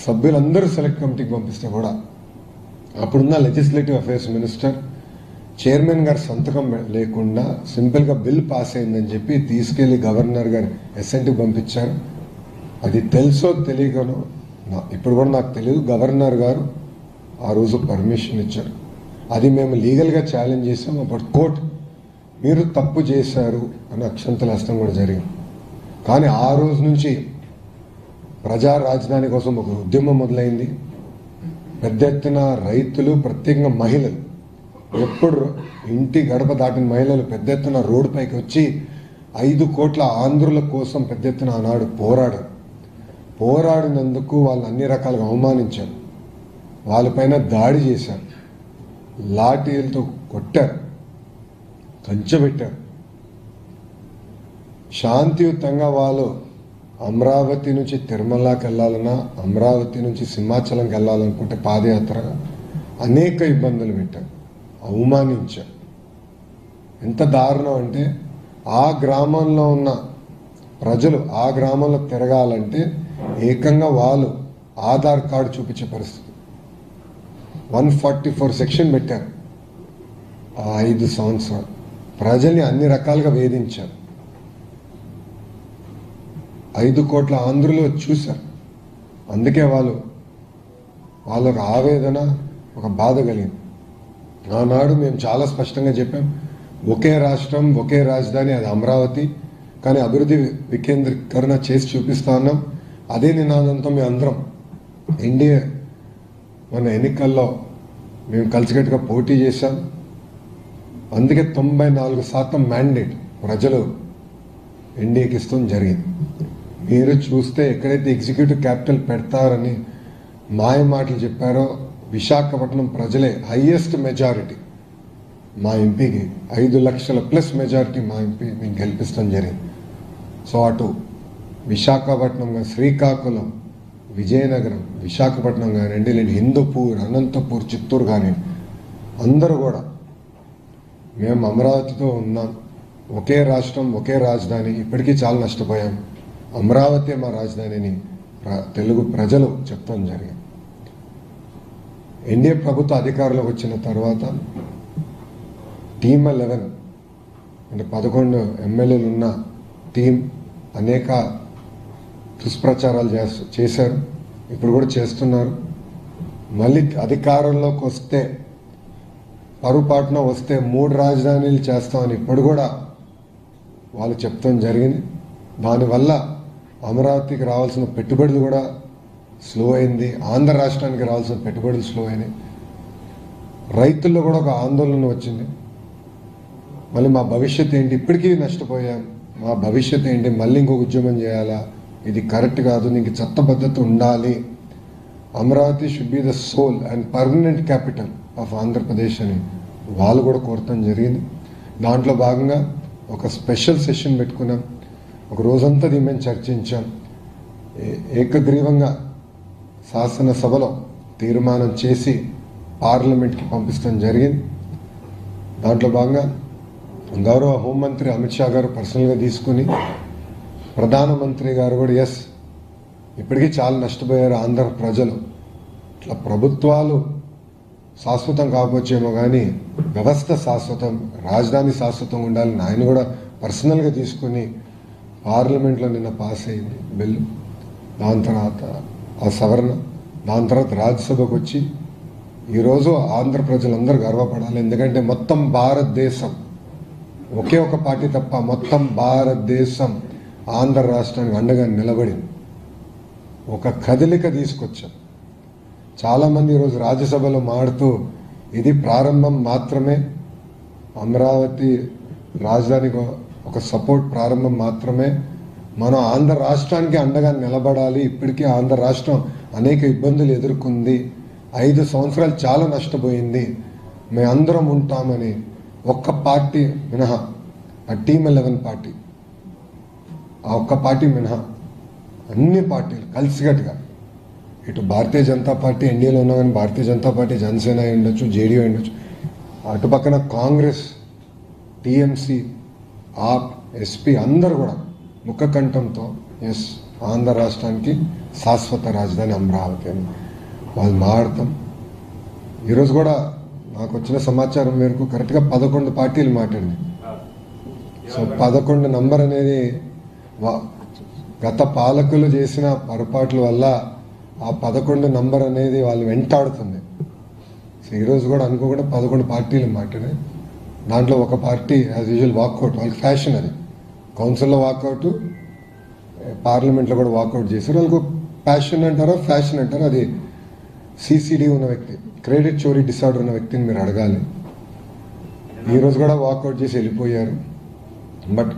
సభ్యులందరూ సెలెక్ట్ కమిటీకి పంపిస్తే కూడా అప్పుడున్న లెజిస్లేటివ్ అఫైర్స్ మినిస్టర్ చైర్మన్ గారి సంతకం లేకుండా సింపుల్గా బిల్ పాస్ అయిందని చెప్పి తీసుకెళ్లి గవర్నర్ గారు ఎస్ఎన్టీకి పంపించారు. అది తెలుసో తెలియకనో ఇప్పుడు కూడా నాకు తెలియదు, గవర్నర్ గారు ఆ రోజు పర్మిషన్ ఇచ్చారు. అది మేము లీగల్గా ఛాలెంజ్ చేసాం. అప్పుడు కోర్టు మీరు తప్పు చేశారు అని అక్షంతలు వేస్తాం కూడా జరిగింది. కానీ ఆ రోజు నుంచి ప్రజా రాజధాని కోసం ఒక ఉద్యమం మొదలైంది. పెద్ద ఎత్తున రైతులు, ప్రత్యేకంగా మహిళలు, ఎప్పుడు ఇంటి గడప దాటిన మహిళలు పెద్ద ఎత్తున రోడ్డు పైకి వచ్చి 5 కోట్ల ఆంధ్రుల కోసం పెద్ద ఎత్తున ఆనాడు పోరాడారు. పోరాడినందుకు వాళ్ళు అన్ని రకాలుగా అవమానించారు, వాళ్ళపైన దాడి చేశారు, లాఠీలతో కొట్టారు, కంచెబెట్టారు. శాంతియుతంగా వాళ్ళు అమరావతి నుంచి తిరుమలకి వెళ్ళాలన్నా, అమరావతి నుంచి సింహాచలంకి వెళ్ళాలనుకుంటే పాదయాత్రగా అనేక ఇబ్బందులు పెట్టారు, అవమానించారు. ఎంత దారుణం అంటే ఆ గ్రామంలో ఉన్న ప్రజలు ఆ గ్రామంలో తిరగాలంటే ఏకంగా వాళ్ళు ఆధార్ కార్డు చూపించే పరిస్థితి. 144 సెక్షన్ పెట్టారు. ఆ 5 సంవత్సరాలు ప్రజల్ని అన్ని రకాలుగా వేధించారు. 5 కోట్ల ఆంధ్రులు చూశారు. అందుకే వాళ్ళకు ఆవేదన, ఒక బాధ కలిగింది. ఆనాడు మేము చాలా స్పష్టంగా చెప్పాం, ఒకే రాష్ట్రం ఒకే రాజధాని, అది అమరావతి. కానీ అభివృద్ధి వికేంద్రీకరణ చేసి చూపిస్తా ఉన్నాం. అదే నినాదంతో మేము అందరం ఎన్డీఏ మన ఎన్నికల్లో మేము కలిసికట్టుగా పోటీ చేశాం. అందుకే 94% మ్యాండేట్ ప్రజలు ఎన్డీఏకి ఇస్తాం జరిగింది. మీరు చూస్తే ఎక్కడైతే ఎగ్జిక్యూటివ్ క్యాపిటల్ పెడతారని మాయ మాటలు చెప్పారో, విశాఖపట్నం ప్రజలే హైయెస్ట్ మెజారిటీ మా ఎంపీకి 5 లక్షల ప్లస్ మెజారిటీ మా ఎంపీ మేము గెలిపిస్తాం జరిగింది. సో అటు విశాఖపట్నం కానీ, శ్రీకాకుళం, విజయనగరం, విశాఖపట్నం కానివ్వండి, లేదు హిందూపూర్, అనంతపూర్, చిత్తూరు కానివ్వండి, అందరూ కూడా మేము అమరావతితో ఉన్నాం. ఒకే రాష్ట్రం ఒకే రాజధాని. ఇప్పటికీ చాలా నష్టపోయాం. అమరావతి మా రాజధానిని తెలుగు ప్రజలు చెప్తాం జరిగింది. ఎన్డీఏ ప్రభుత్వ అధికారంలోకి వచ్చిన తర్వాత టీమ్ 11 అంటే 11 ఎమ్మెల్యేలు ఉన్న టీం అనేక దుష్ప్రచారాలు చేశారు. ఇప్పుడు కూడా చేస్తున్నారు. మళ్ళీ అధికారంలోకి వస్తే, పరుపాటున వస్తే 3 రాజధానులు చేస్తామని ఇప్పుడు కూడా వాళ్ళు చెప్తాం జరిగింది. దానివల్ల అమరావతికి రావాల్సిన పెట్టుబడులు కూడా స్లో అయింది. ఆంధ్ర రాష్ట్రానికి రావాల్సిన పెట్టుబడులు స్లో అయినాయి. రైతుల్లో కూడా ఒక ఆందోళన వచ్చింది. మళ్ళీ మా భవిష్యత్తు ఏంటి, ఇప్పటికీ నష్టపోయాం, మా భవిష్యత్తు ఏంటి, మళ్ళీ ఇంకొక ఉద్యమం చేయాలా, ఇది కరెక్ట్ కాదు, నీకు చట్టబద్ధత ఉండాలి, Amaravati should be the sole and permanent capital of Andhra Pradesh అని వాళ్ళు కూడా కోరటం జరిగింది. దాంట్లో భాగంగా ఒక స్పెషల్ సెషన్ పెట్టుకున్నాం. ఒక రోజంతా దీని మేము చర్చించాం. ఏకగ్రీవంగా శాసనసభలో తీర్మానం చేసి పార్లమెంట్కి పంపిస్తాం జరిగింది. దాంట్లో భాగంగా గౌరవ హోంమంత్రి అమిత్ షా గారు పర్సనల్గా తీసుకుని, ప్రధానమంత్రి గారు కూడా ఎస్, ఇప్పటికీ చాలా నష్టపోయారు ఆంధ్ర ప్రజలు, ఇట్లా ప్రభుత్వాలు శాశ్వతం కాకపోవచ్చేమో కానీ వ్యవస్థ శాశ్వతం, రాజధాని శాశ్వతం ఉండాలని ఆయన కూడా పర్సనల్గా తీసుకుని పార్లమెంట్లో నిన్న పాస్ అయింది బిల్లు. దాని తర్వాత ఆ సవరణ, దాని తర్వాత రాజ్యసభకు వచ్చి ఈరోజు ఆంధ్ర ప్రజలందరూ గర్వపడాలి. ఎందుకంటే మొత్తం భారతదేశం, ఒకే ఒక పార్టీ తప్ప మొత్తం భారతదేశం ఆంధ్ర రాష్ట్రానికి అండగా నిలబడింది. ఒక కదలిక తీసుకొచ్చాం. చాలామంది ఈరోజు రాజ్యసభలో మాడుతూ ఇది ప్రారంభం మాత్రమే, అమరావతి రాజధానికి ఒక సపోర్ట్ ప్రారంభం మాత్రమే, మనం ఆంధ్ర రాష్ట్రానికి అండగా నిలబడాలి. ఇప్పటికీ ఆంధ్ర రాష్ట్రం అనేక ఇబ్బందులు ఎదుర్కొంది, 5 సంవత్సరాలు చాలా నష్టపోయింది, మేమందరం ఉంటామని ఒక్క పార్టీ మినహా, ఆ టీమ్ 11 పార్టీ, ఆ ఒక్క పార్టీ మినహా అన్ని పార్టీలు కలిసికట్టుగా, ఇటు భారతీయ జనతా పార్టీ ఎన్డీఏలో ఉన్నా కానీ భారతీయ జనతా పార్టీ, జనసేన అయి ఉండొచ్చు, జేడీయూ అయి ఉండొచ్చు, అటు పక్కన కాంగ్రెస్, టీఎంసీ, ఆప్, ఎస్పీ అందరూ కూడా ముఖకంఠంతో ఎస్, ఆంధ్ర రాష్ట్రానికి శాశ్వత రాజధాని అమరావతి అని వాళ్ళు మాట్లాడతాం. ఈరోజు కూడా నాకు వచ్చిన సమాచారం మేరకు కరెక్ట్గా 11 పార్టీలు మాట్లాడింది. సో 11 నంబర్ అనేది గత పాలకులు చేసిన పొరపాట్ల వల్ల ఆ 11 నంబర్ అనేది వాళ్ళు వెంటాడుతుంది. సో ఈరోజు కూడా అనుకోకుండా 11 పార్టీలు మాట్లాడాయి. దాంట్లో ఒక పార్టీ యాజ్ యూజువల్ వాకౌట్, వాళ్ళకి ఫ్యాషన్ అది, కౌన్సిల్లో వాకౌట్, పార్లమెంట్లో కూడా వాకౌట్ చేశారు. వాళ్ళకు ప్యాషన్ అంటారో ఫ్యాషన్ అంటారో, అది సిసిడి ఉన్న వ్యక్తి, క్రెడిట్ చోరీ డిసార్డర్ ఉన్న వ్యక్తిని మీరు అడగాలి. ఈరోజు కూడా వాకౌట్ చేసి వెళ్ళిపోయారు. But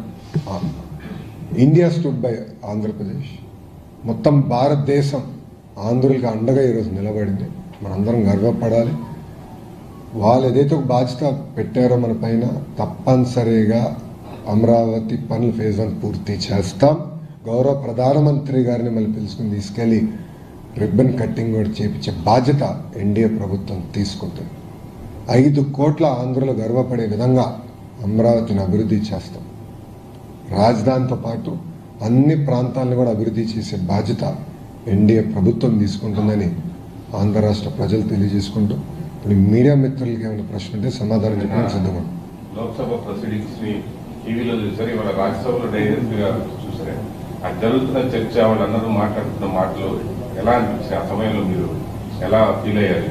India stood by Andhra Pradesh, మొత్తం భారతదేశం ఆంధ్రులకి అండగా ఈరోజు నిలబడింది. మనందరం గర్వపడాలి. వాళ్ళు ఏదైతే ఒక బాధ్యత పెట్టారో మన పైన, తప్పనిసరిగా అమరావతి పనులు ఫేజ్ 1 పూర్తి చేస్తాం. గౌరవ ప్రధానమంత్రి గారిని మళ్ళీ పిలుచుకుని తీసుకెళ్ళి రిబ్బన్ కట్టింగ్ కూడా చేపించే బాధ్యత ఎన్డీఏ ప్రభుత్వం తీసుకుంటుంది. 5 కోట్ల ఆంధ్రులు గర్వపడే విధంగా అమరావతిని అభివృద్ధి చేస్తాం. రాజధానితో పాటు అన్ని ప్రాంతాలను కూడా అభివృద్ధి చేసే బాధ్యత ఎన్డీఏ ప్రభుత్వం తీసుకుంటుందని ఆంధ్ర రాష్ట్ర ప్రజలు తెలియజేసుకుంటూ, ఇప్పుడు మీడియా మిత్రులకి ఏమైనా ప్రశ్న ఉంటే సమాధానం చెప్పడానికి సిద్ధంగా. లోక్సభ ప్రొసీడింగ్స్ ని టీవీలో చూసారు, ఇవాళ రాజ్యసభలో డైరెక్ట్ గా చూసారు. జరుగుతున్న చర్చ వాళ్ళందరూ మాట్లాడుతున్న మాటలు ఎలా అనిపించాయి? ఆ సమయంలో మీరు ఎలా ఫీల్ అయ్యారు?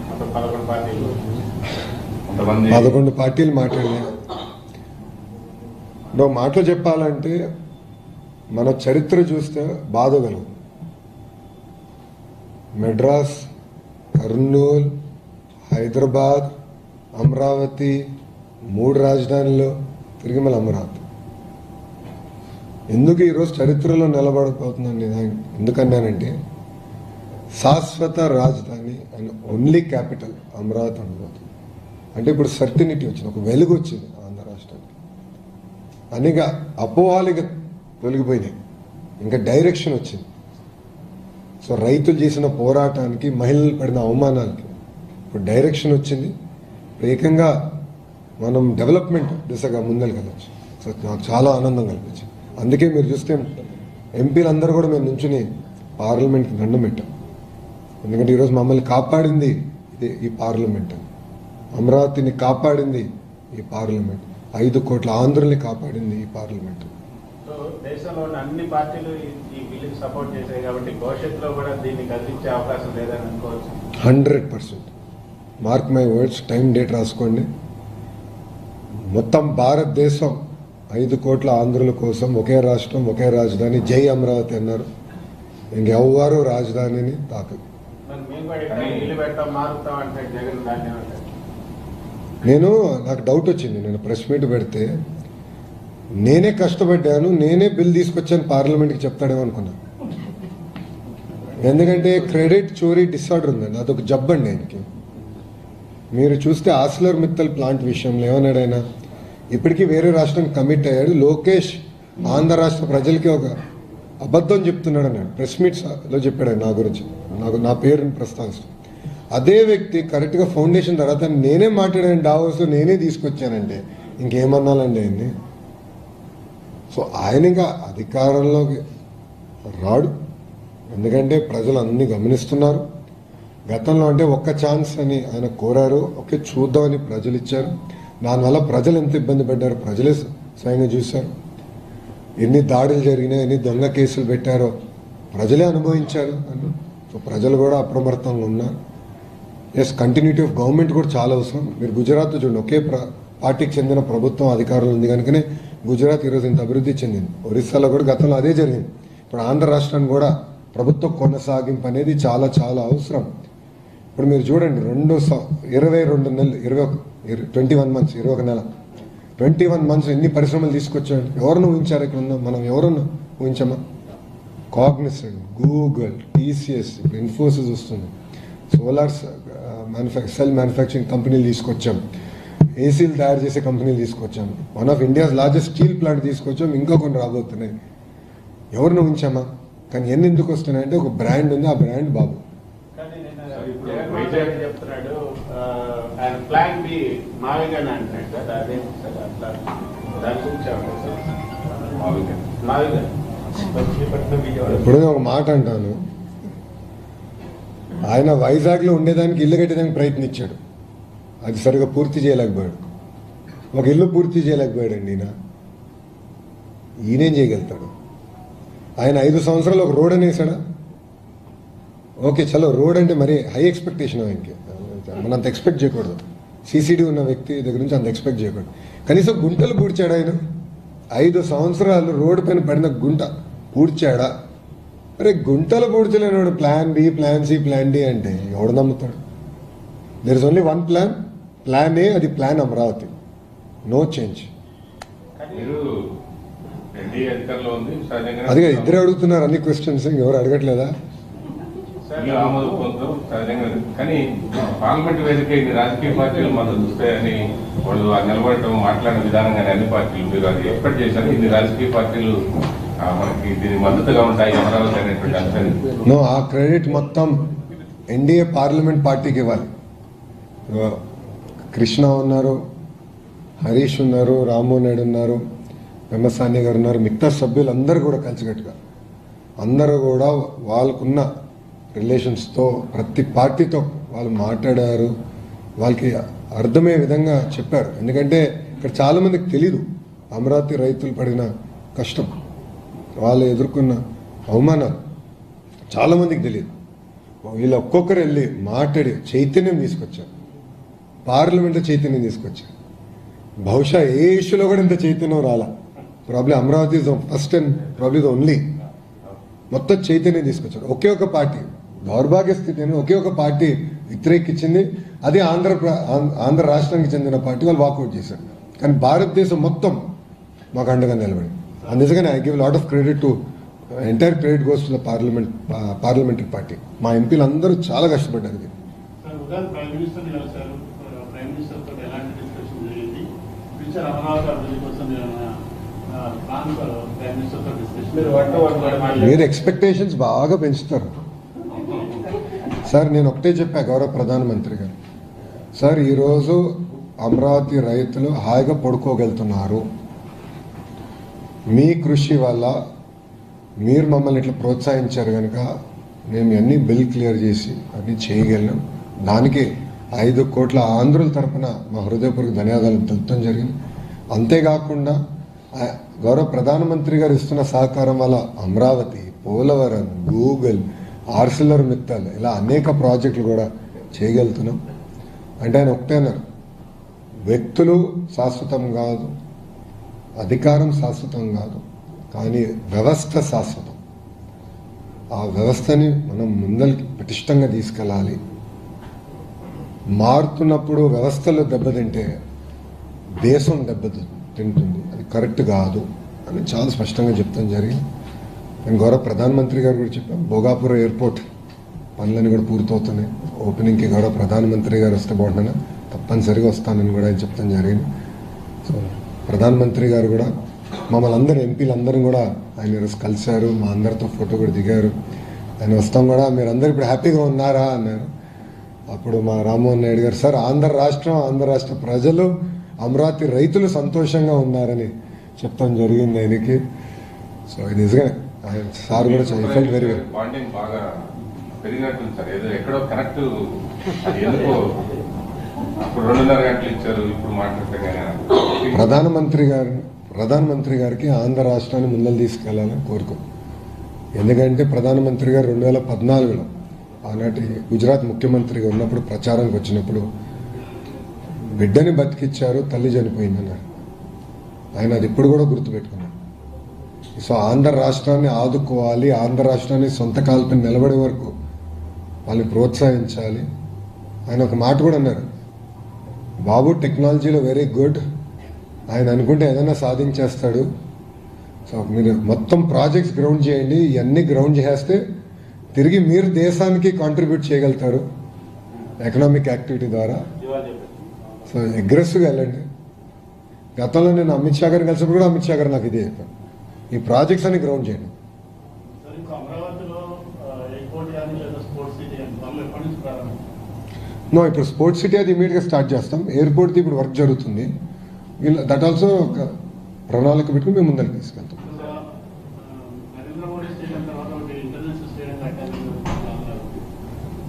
11 పార్టీలు కొంతమంది 11 పార్టీలు మాట్లాడినాయి. నువ్వు మాటలు చెప్పాలంటే మన చరిత్ర చూస్తే బాధగలవు. మెడ్రాస్, కర్నూలు, హైదరాబాద్, అమరావతి, 3 రాజధానులు, తిరిగి మళ్ళీ అమరావతి. ఎందుకు ఈరోజు చరిత్రలో నిలబడిపోతుందండి? ఎందుకన్నానంటే శాశ్వత రాజధాని అండ్ ఓన్లీ క్యాపిటల్ అమరావతి ఉండబోతుంది. అంటే ఇప్పుడు సర్టినిటీ వచ్చింది, ఒక వెలుగు వచ్చింది ఆంధ్ర రాష్ట్రానికి. అనిగా అపోహాలిగా తొలగిపోయినాయి, ఇంకా డైరెక్షన్ వచ్చింది. సో రైతులు చేసిన పోరాటానికి, మహిళలు పడిన అవమానాలకి ఇప్పుడు డైరెక్షన్ వచ్చింది. ఏకంగా మనం డెవలప్మెంట్ దిశగా ముందరికి. సో నాకు చాలా ఆనందం కల్పించింది. అందుకే మీరు చూస్తే ఎంపీలందరూ కూడా మేము నుంచుని పార్లమెంట్కి దండం పెట్టాం. ఎందుకంటే ఈరోజు మమ్మల్ని కాపాడింది ఈ పార్లమెంట్, అమరావతిని కాపాడింది ఈ పార్లమెంట్, 5 కోట్ల ఆంధ్రుల్ని కాపాడింది ఈ పార్లమెంట్. సో దేశంలో ఉన్న అన్ని పార్టీలు ఈ బిల్లుకి సపోర్ట్ చేశాయి కాబట్టి భవిష్యత్తులో కూడా దీన్ని కదిలించే అవకాశం లేదని అనుకోవచ్చు. 100%. Mark my words, time date రాసుకోండి. మొత్తం భారతదేశం 5 కోట్ల ఆంధ్రుల కోసం ఒకే రాష్ట్రం, ఒకే రాజధాని, జై అమరావతి అన్నారు. ఇంకెవ్వరూ రాజధానిని తాకదు. మేము కూడా ఇల్లు పెట్టాం, మారుతాం అంటే జగన్ దాన్ని నాకు డౌట్ వచ్చింది. నేను ప్రెస్ మీట్ పెడితే నేనే కష్టపడ్డాను, నేనే బిల్ తీసుకొచ్చాను పార్లమెంట్కి చెప్తాడేమో అనుకున్నా. ఎందుకంటే క్రెడిట్ చోరీ డిసార్డర్ ఉందండి, అదొక జబ్బండి ఆయనకి. మీరు చూస్తే ఆస్లర్ మిత్తల్ ప్లాంట్ విషయంలో ఏమన్నాడైనా, ఇప్పటికీ వేరే రాష్ట్రానికి కమిట్ అయ్యాడు. లోకేష్ ఆంధ్ర రాష్ట్ర ప్రజలకి ఒక అబద్ధం చెప్తున్నాడు అన్నాడు. ప్రెస్ మీట్స్లో చెప్పాడు నా గురించి, నా పేరుని ప్రస్తావిస్తాను. అదే వ్యక్తి కరెక్ట్గా ఫౌండేషన్ తర్వాత నేనే మాట్లాడాను డావోస్లో, నేనే తీసుకొచ్చానంటే ఇంకేమన్నాలండి ఆయన్ని. సో ఆయన ఇంకా అధికారంలోకి రాడు, ఎందుకంటే ప్రజలు అన్ని గమనిస్తున్నారు. గతంలో అంటే ఒక్క ఛాన్స్ అని ఆయన కోరారు, ఓకే చూద్దామని ప్రజలు ఇచ్చారు. దానివల్ల ప్రజలు ఎంత ఇబ్బంది పడ్డారో ప్రజలే స్వయంగా చూశారు. ఎన్ని దాడులు జరిగినాయి, ఎన్ని దొంగ కేసులు పెట్టారో ప్రజలే అనుభవించారు. సో ప్రజలు కూడా అప్రమత్తంగా ఉన్నారు. ఎస్, కంటిన్యూటీ ఆఫ్ గవర్నమెంట్ కూడా చాలా అవసరం. మీరు గుజరాత్ చూడండి, ఒకే పార్టీకి చెందిన ప్రభుత్వం అధికారంలో ఉంది కనుకనే గుజరాత్ ఈరోజు ఇంత అభివృద్ధి చెందింది. ఒరిస్సాలో కూడా గతంలో అదే జరిగింది. ఇప్పుడు ఆంధ్ర రాష్ట్రానికి కూడా ప్రభుత్వ కొనసాగింపు అనేది చాలా చాలా అవసరం. ఇప్పుడు మీరు చూడండి, 22 నెలలు, 21 మంత్స్, 21 నెల, 21 మంత్స్ ఎన్ని పరిశ్రమలు తీసుకొచ్చాడు. ఎవరిని ఊహించారు? ఇక్కడ ఉందా మనం ఎవరన్నా ఊహించామా? కాగ్నిసెంట్, గూగుల్, టీసీఎస్, ఇప్పుడు ఇన్ఫోసిస్ వస్తుంది, సోలార్ సెల్ మ్యానుఫ్యాక్చరింగ్ కంపెనీలు తీసుకొచ్చాం, ఏసీలు తయారు చేసే కంపెనీలు తీసుకొచ్చాం, one of India's largest steel plant తీసుకొచ్చాం, ఇంకా కొన్ని రాబోతున్నాయి. ఎవరిని ఊహించామా? కానీ ఎన్ని ఎందుకు వస్తున్నాయంటే ఒక బ్రాండ్ ఉంది, ఆ బ్రాండ్ బాబు. కానీ జగన్ చెప్తున్నాడు ఆయన ప్లాన్ బి మావిగానే అంటున్నాడు సార్. అదే సార్ అట్లా దాని గురించి మావిగా ఇప్పుడు ఒక మాట అంటాను, ఆయన వైజాగ్లో ఉండేదానికి ఇల్లు కట్టేదానికి ప్రయత్నించాడు, అది సరిగా పూర్తి చేయలేకపోయాడు. ఒక ఇల్లు పూర్తి చేయలేకపోయాడండి ఈయనేం చేయగలుగుతాడు? ఆయన 5 సంవత్సరాలు ఒక రోడ్ అనేసాడా? ఓకే చలో, రోడ్ అంటే మరి హై ఎక్స్పెక్టేషన్ ఆయనకి, మనం అంత ఎక్స్పెక్ట్ చేయకూడదు. సీసీడీ ఉన్న వ్యక్తి దగ్గర నుంచి అంత ఎక్స్పెక్ట్ చేయకూడదు. కనీసం గుంటలు పూడ్చాడు ఆయన. 5 సంవత్సరాలు రోడ్డు పైన పడిన గుంట పూడ్చాడా? అరే గుంటలు పూడ్చలేనాడు plan B, plan C, plan D అంటే ఎవడు నమ్ముతాడు? There is only one plan A, అది ప్లాన్ అమరావతి, నో చేంజ్. అదిగా ఇద్దరే అడుగుతున్నారు అన్ని క్వశ్చన్స్, ఎవరు అడగట్లేదా? కానీ పార్లమెంట్ వేదిక ఇన్ని రాజకీయ పార్టీలు మద్దతు చూస్తాయని వాళ్ళు నిలబడటం, మాట్లాడిన విధానంగానే అన్ని పార్టీలు మీరు అది ఎక్స్పెక్ట్ చేశారు? ఇన్ని రాజకీయ పార్టీలు మనకి దీనికి మద్దతుగా ఉంటాయి అమరావతి అనేటువంటి అంశాన్ని. నో, ఆ క్రెడిట్ మొత్తం ఎన్డీఏ పార్లమెంట్ పార్టీకి ఇవ్వాలి. కృష్ణ ఉన్నారు, హరీష్ ఉన్నారు, రామ్మోహన్ నాయుడు ఉన్నారు, పెమ్మసాని గారు ఉన్నారు, మిగతా సభ్యులందరూ కూడా కలిసికట్టుగా అందరూ కూడా వాళ్ళకున్న రిలేషన్స్తో ప్రతి పార్టీతో వాళ్ళు మాట్లాడారు, వాళ్ళకి అర్థమయ్యే విధంగా చెప్పారు. ఎందుకంటే ఇక్కడ చాలామందికి తెలీదు అమరావతి రైతులు పడిన కష్టం. వాళ్ళు ఎదుర్కొన్న అవమానాలు చాలామందికి తెలియదు. వీళ్ళు ఒక్కొక్కరు వెళ్ళి మాట్లాడి చైతన్యం తీసుకొచ్చారు, పార్లమెంట్లో చైతన్యం తీసుకొచ్చారు. బహుశా ఏ ఇష్యూలో కూడా ఇంత చైతన్యం రాలా. Probably Amaravati is first and probably the only మొత్తం చైతన్యం తీసుకొచ్చారు. ఒకే ఒక పార్టీ దౌర్భాగ్య స్థితి అని ఒకే ఒక పార్టీ వ్యతిరేకించింది, అది ఆంధ్ర రాష్ట్రానికి చెందిన పార్టీ. వాళ్ళు వాకౌట్ చేశారు. కానీ భారతదేశం మొత్తం మాకు అండగా నిలబడి. అందుకని I give lot of credit to entire credit goes to the parliamentary party. మా ఎంపీలు అందరూ చాలా కష్టపడ్డారు. ఇది ప్రైమ్ మినిస్టర్ కలిశారు, ప్రైమ్ మినిస్టర్ తో ఎలాంటి డిస్కషన్ జరిగింది, ఫ్యూచర్ అమరావతి అభివృద్ధి కోసం ప్రైమ్ మినిస్టర్ తో డిస్కషన్. మీరు ఎక్స్పెక్టేషన్స్ బాగా పెంచుతారు సార్. నేను ఒకటే చెప్పా గౌరవ ప్రధానమంత్రి గారు, సార్ ఈరోజు అమరావతి రైతులు హాయిగా పడుకోగలుగుతున్నారు. మీ కృషి వల్ల మీరు మమ్మల్ని ఇట్లా ప్రోత్సహించారు కనుక మేము అన్ని బిల్ క్లియర్ చేసి అన్ని చేయగలిగాం. దానికి 5 కోట్ల ఆంధ్రుల తరపున మా హృదయపూర్వక ధన్యవాదాలు తెలుపడం జరిగింది. అంతేకాకుండా గౌరవ ప్రధానమంత్రి గారు ఇస్తున్న సహకారం వల్ల అమరావతి, పోలవరం, గూగుల్, ఆర్సిలర్ మిత్తల్ ఇలా అనేక ప్రాజెక్టులు కూడా చేయగలుగుతున్నాం. అంటే ఆయన ఒకటే అన్నారు, వ్యక్తులు శాశ్వతం కాదు, అధికారం శాశ్వతం కాదు, కానీ వ్యవస్థ శాశ్వతం. ఆ వ్యవస్థని మనం ముందరికి పటిష్టంగా తీసుకెళ్ళాలి. మారుతున్నప్పుడు వ్యవస్థలు దెబ్బతింటే దేశం దెబ్బతింటుంది, అది కరెక్ట్ కాదు అని చాలా స్పష్టంగా చెప్తాం జరిగింది. నేను గౌరవ ప్రధానమంత్రి గారు కూడా చెప్పాను, భోగాపురం ఎయిర్పోర్ట్ పనులన్నీ కూడా పూర్తవుతున్నాయి. ఓపెనింగ్కి గౌరవ ప్రధానమంత్రి గారు వస్తే బాగుంటున్నా, తప్పనిసరిగా వస్తానని కూడా ఆయన చెప్తాం జరిగింది. సో ప్రధానమంత్రి గారు కూడా మమ్మల్ని అందరూ ఎంపీలందరం కూడా ఆయన ఈరోజు కలిశారు, మా అందరితో ఫోటో కూడా దిగారు. ఆయన వస్తాం కూడా మీరు అందరూ ఇప్పుడు హ్యాపీగా ఉన్నారా అన్నారు. అప్పుడు మా రామ్మోహన్ నాయుడు గారు, సార్ ఆంధ్ర రాష్ట్ర ప్రజలు, అమరావతి రైతులు సంతోషంగా ఉన్నారని చెప్తాం జరిగింది ఆయనకి. సో ఇది నిజంగా సార్ కూడా ఫెల్ట్ వెరీ వెరీ బాండింగ్ బాగా పెరిగినట్టుంది సార్. ఏదో ఎక్కడో కనెక్ట్ అది ఎందుకో అప్పుడు 2.5 గంటలు ఇచ్చారు, ఇప్పుడు మాట్లాడితే ప్రధానమంత్రి గారికి ఆంధ్ర రాష్ట్రాన్ని ముందలు తీసుకెళ్లాలని కోరుకో. ఎందుకంటే ప్రధానమంత్రి గారు 2014లో ఆనాటి గుజరాత్ ముఖ్యమంత్రిగా ఉన్నప్పుడు ప్రచారానికి వచ్చినప్పుడు బిడ్డని బతికిచ్చారు, తల్లి చనిపోయిందన్నారు. ఆయన అది ఇప్పుడు కూడా గుర్తుపెట్టుకున్నారు. సో ఆంధ్ర రాష్ట్రాన్ని ఆదుకోవాలి, ఆంధ్ర రాష్ట్రాన్ని సొంత కాల్పని నిలబడే వరకు వాళ్ళని ప్రోత్సహించాలి. ఆయన ఒక మాట కూడా అన్నారు, బాబు టెక్నాలజీలో వెరీ గుడ్, ఆయన అనుకుంటే ఏదైనా సాధించేస్తాడు. సో మీరు మొత్తం ప్రాజెక్ట్స్ గ్రౌండ్ చేయండి, ఇవన్నీ గ్రౌండ్ చేస్తే తిరిగి మీరు దేశానికి కాంట్రిబ్యూట్ చేయగలుగుతారు ఎకనామిక్ యాక్టివిటీ ద్వారా. సో అగ్రెసివ్గా వెళ్ళండి. గతంలో నేను అమిత్ షా గారిని కలిసినప్పుడు కూడా అమిత్ షా గారు నాకు ఇదే చెప్పాను, ఈ ప్రాజెక్ట్స్ అని గ్రౌండ్ చేయండి. నో, ఇప్పుడు స్పోర్ట్స్ సిటీ అది ఇమీడియట్గా స్టార్ట్ చేస్తాం. ఎయిర్పోర్ట్ది ఇప్పుడు వర్క్ జరుగుతుంది. దట్ ఆల్సో ఒక ప్రణాళిక పెట్టుకుని మేము ముందరికి తీసుకెళ్తాం.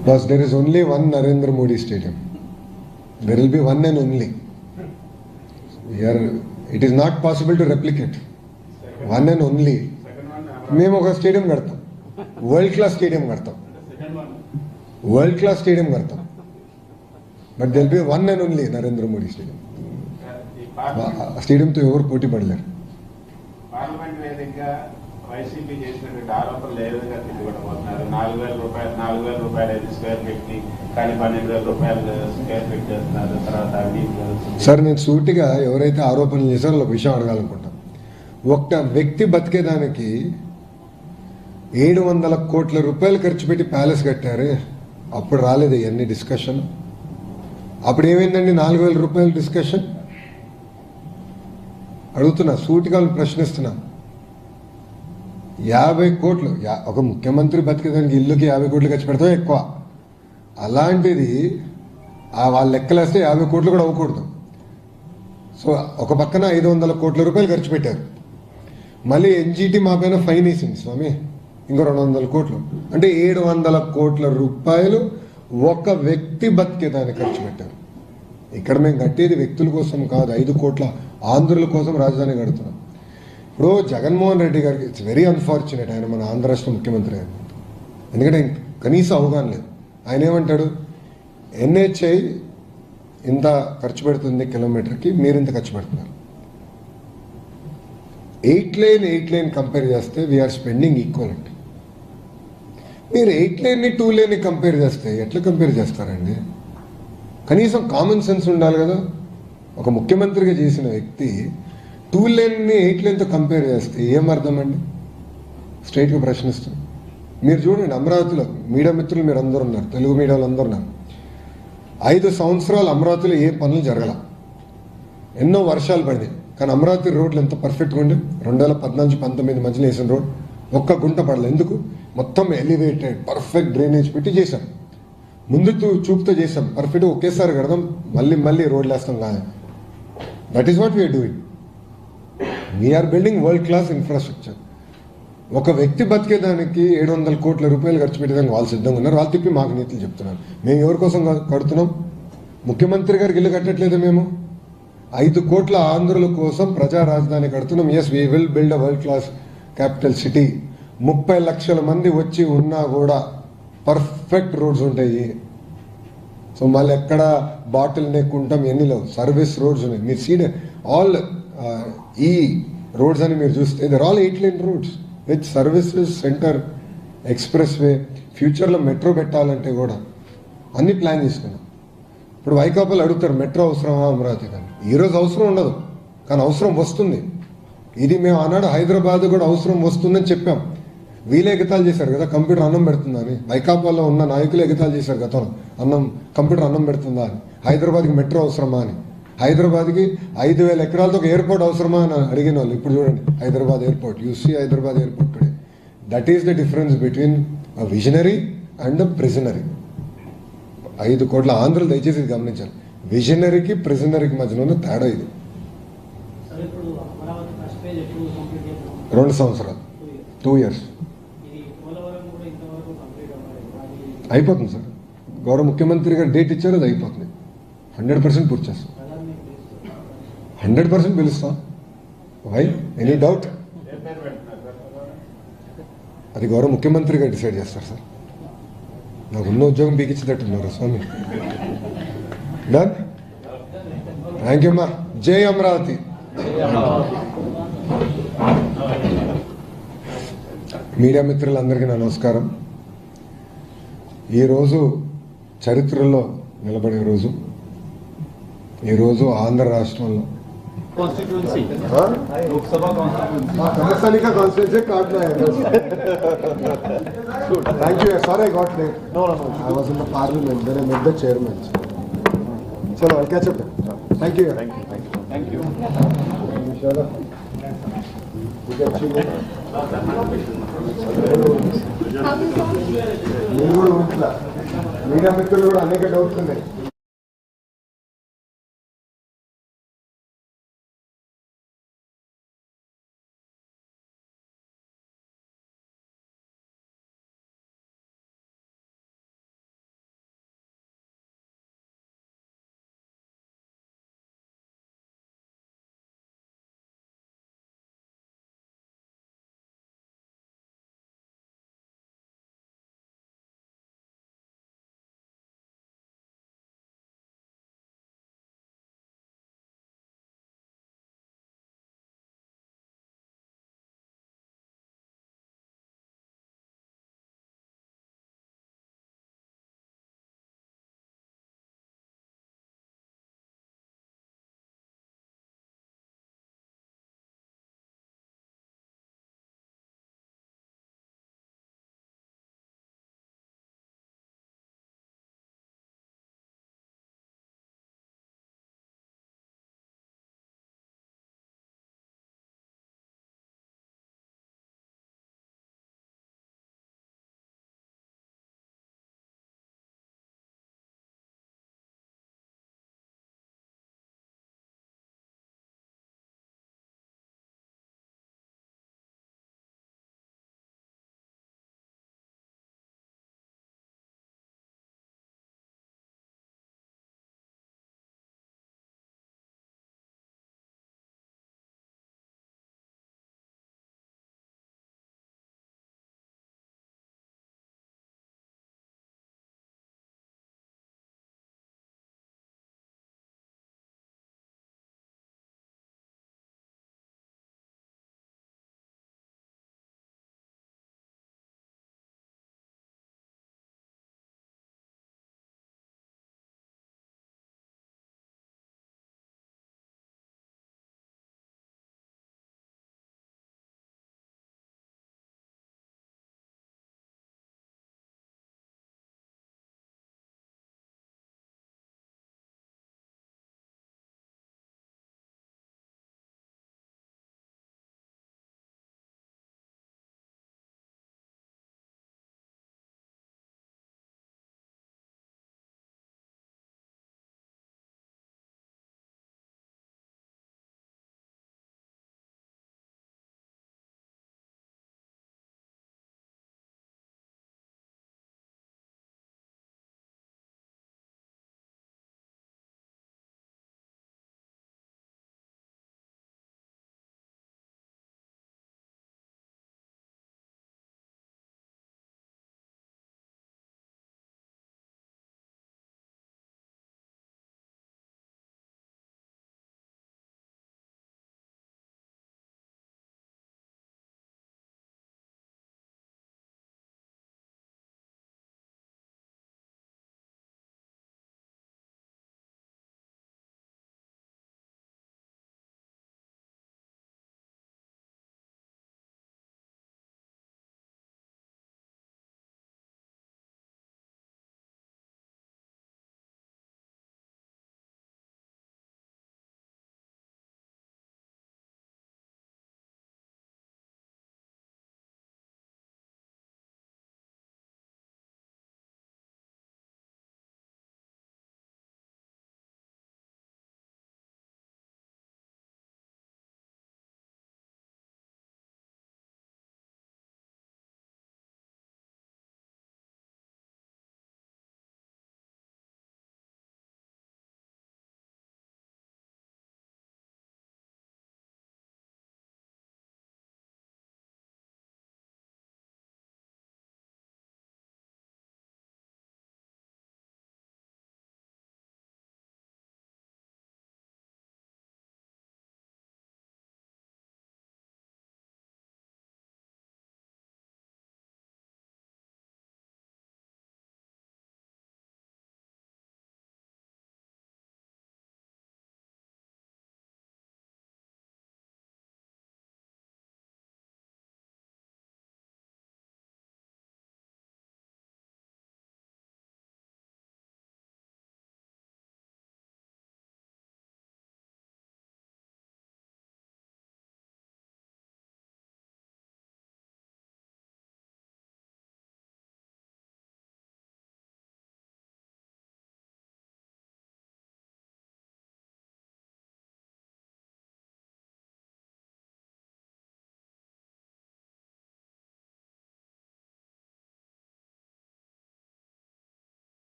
Because there is only one Narendra Modi Stadium. There will be one and only. It is not possible to replicate. One and only. మేము ఒక స్టేడియం కడతాం, వరల్డ్ క్లాస్ స్టేడియం కడతాం, but there be one and only Narendra Modi stadium. స్టేడియంతో ఎవరు పోటీ పడలేరు. Parliament వేదికగా YCP చేసినటువంటి ఆరోపణలు ఏ విధంగా తిరిగిపోతున్నారు? 4,000 రూపాయలు అయితే స్క్వేర్ ఫీట్ ని, కానీ 12,000 రూపాయలు స్క్వేర్ ఫీట్ చేస్తున్నారు. తర్వాత సార్ నేను సూటిగా ఎవరైతే ఆరోపణలు చేశారో వాళ్ళ విషయం అడగాలనుకుంటాం. ఒక్క వ్యక్తి బతికేదానికి 700 కోట్ల రూపాయలు ఖర్చు పెట్టి ప్యాలెస్ కట్టారు. అప్పుడు రాలేదు ఇవన్నీ డిస్కషన్. అప్పుడు ఏమైందండి 4,000 రూపాయల డిస్కషన్? అడుగుతున్నా, సూటిగా ప్రశ్నిస్తున్నా. 50 కోట్లు ఒక ముఖ్యమంత్రి బతికేదానికి ఇల్లుకి 50 కోట్లు ఖర్చు పెడతాం ఎక్కువ. అలాంటిది వాళ్ళ లెక్కలేస్తే 50 కోట్లు కూడా అవ్వకూడదు. సో ఒక పక్కన 500 కోట్ల రూపాయలు ఖర్చు పెట్టారు. మళ్ళీ ఎన్జిటి మా పైన ఫైన్ వేసింది స్వామి, ఇంకో 200 కోట్లు. అంటే 700 కోట్ల రూపాయలు ఒక వ్యక్తి బతికేదాన్ని ఖర్చు పెట్టారు. ఇక్కడ మేము కట్టేది వ్యక్తుల కోసం కాదు, 5 కోట్ల ఆంధ్రుల కోసం రాజధాని కడుతున్నాం. ఇప్పుడు జగన్మోహన్ రెడ్డి గారికి ఇట్స్ వెరీ అన్ఫార్చునేట్, ఆయన మన ఆంధ్ర రాష్ట్ర ముఖ్యమంత్రి ఆయన, ఎందుకంటే కనీసం అవగాహన లేదు. ఆయన ఏమంటాడు, NHI ఇంత ఖర్చు పెడుతుంది కిలోమీటర్కి, మీరు ఇంత ఖర్చు పెడుతున్నారు. 8 lane కంపేర్ చేస్తే వీఆర్ స్పెండింగ్ ఈక్వల్ అండి. మీరు 8 lane 2 lane కంపేర్ చేస్తే ఎట్లా కంపేర్ చేస్తారండి? కనీసం కామన్ సెన్స్ ఉండాలి కదా. ఒక ముఖ్యమంత్రిగా చేసిన వ్యక్తి 2 lane 8 laneతో కంపేర్ చేస్తే ఏం అర్థం అండి? స్ట్రైట్గా ప్రశ్నిస్తాం. మీరు చూడండి, అమరావతిలో మీడియా మిత్రులు మీరు అందరూ ఉన్నారు, తెలుగు మీడియాలో అందరూ ఉన్నారు. 5 సంవత్సరాలు అమరావతిలో ఏ పనులు జరగల, ఎన్నో వర్షాలు పడింది, కానీ అమరావతి రోడ్లు ఎంత పర్ఫెక్ట్గా ఉండే. 2014-19 మధ్యలో వేసిన రోడ్ ఒక్క గుంట పడలేదు. ఎందుకు? మొత్తం ఎలివేటెడ్ పర్ఫెక్ట్ డ్రైనేజ్ పెట్టి చేశాం. ముందు చూపుతో చేసాం, పర్ఫెక్ట్గా ఒకేసారి కడదాం, మళ్ళీ రోడ్లు వేస్తాం కాదు. That is what we are doing. We are building world class infrastructure. ఒక వ్యక్తి బతికేదానికి 700 కోట్ల రూపాయలు ఖర్చు పెట్టేదానికి వాళ్ళు సిద్ధంగా ఉన్నారు. వాళ్ళు తిప్పి మాకు నీతులు చెప్తున్నారు. మేము ఎవరి కోసం కడుతున్నాం? ముఖ్యమంత్రి గారికి ఇల్లు కట్టట్లేదు మేము. 5 కోట్ల ఆంధ్రుల కోసం ప్రజా రాజధాని కడుతున్నాం. Yes, we will build a world class capital city. 30 లక్షల మంది వచ్చి ఉన్నా కూడా పర్ఫెక్ట్ రోడ్స్ ఉంటాయి. సో మళ్ళీ ఎక్కడ బాటిల్ నెక్ ఉంటాం, ఎన్ని లేవు, సర్వీస్ రోడ్స్ ఉన్నాయి. మీరు సీడ్ ఆల్ ఈ రోడ్స్ అని మీరు చూస్తే there all 8 lane roads with services center, express way. ఫ్యూచర్లో మెట్రో పెట్టాలంటే కూడా అన్ని ప్లాన్ చేసుకున్నాం. ఇప్పుడు వైకాపాలు అడుగుతారు మెట్రో అవసరమా అమరావతి కానీ. ఈరోజు అవసరం ఉండదు, కానీ అవసరం వస్తుంది. ఇది మేము ఆనాడు హైదరాబాద్ కూడా అవసరం వస్తుందని చెప్పాం. వీళ్ళే ఎగతాలు చేశారు కదా కంప్యూటర్ అన్నం పెడుతుందని. వైకాపాలో ఉన్న నాయకులు ఎగతాలు చేశారు గతంలో, కంప్యూటర్ అన్నం పెడుతుందా అని. హైదరాబాద్కి మెట్రో అవసరమా అని. హైదరాబాద్కి 5,000 ఎకరాలతో ఒక ఎయిర్పోర్ట్ అవసరమా అని అడిగిన వాళ్ళు ఇప్పుడు చూడండి Hyderabad airport. You see Hyderabad airport today. That is the difference between a visionary and a prisonary. 5 కోట్ల ఆంధ్రులు దయచేసి ఇది గమనించాలి. విజనరీకి ప్రిజనరీకి మధ్యలో ఉన్న తేడా ఇది. 2 సంవత్సరాలు, 2 years అయిపోతుంది సార్. గౌరవ ముఖ్యమంత్రి గారు డేట్ ఇచ్చారు, అది అయిపోతుంది. 100% పూర్తి చేస్తాం. 100% పిలుస్తాం. Why any doubt? అది గౌరవ ముఖ్యమంత్రి గారు డిసైడ్ చేస్తారు సార్. నాకు ఉన్న ఉద్యోగం పీకించేటట్టున్నారు స్వామి. డన్. థ్యాంక్ యూ అమ్మా. జై అమరావతి. మీడియా మిత్రులందరికీ నా నమస్కారం. ఈరోజు చరిత్రలో నిలబడే రోజు. ఈరోజు ఆంధ్ర రాష్ట్రంలో thank you. Sorry I got late. I was in the parliament, then I met the chairman. చలో I catch up. Thank you. Media మిత్రులు కూడా అనేక డౌట్స్ ఉన్నాయి.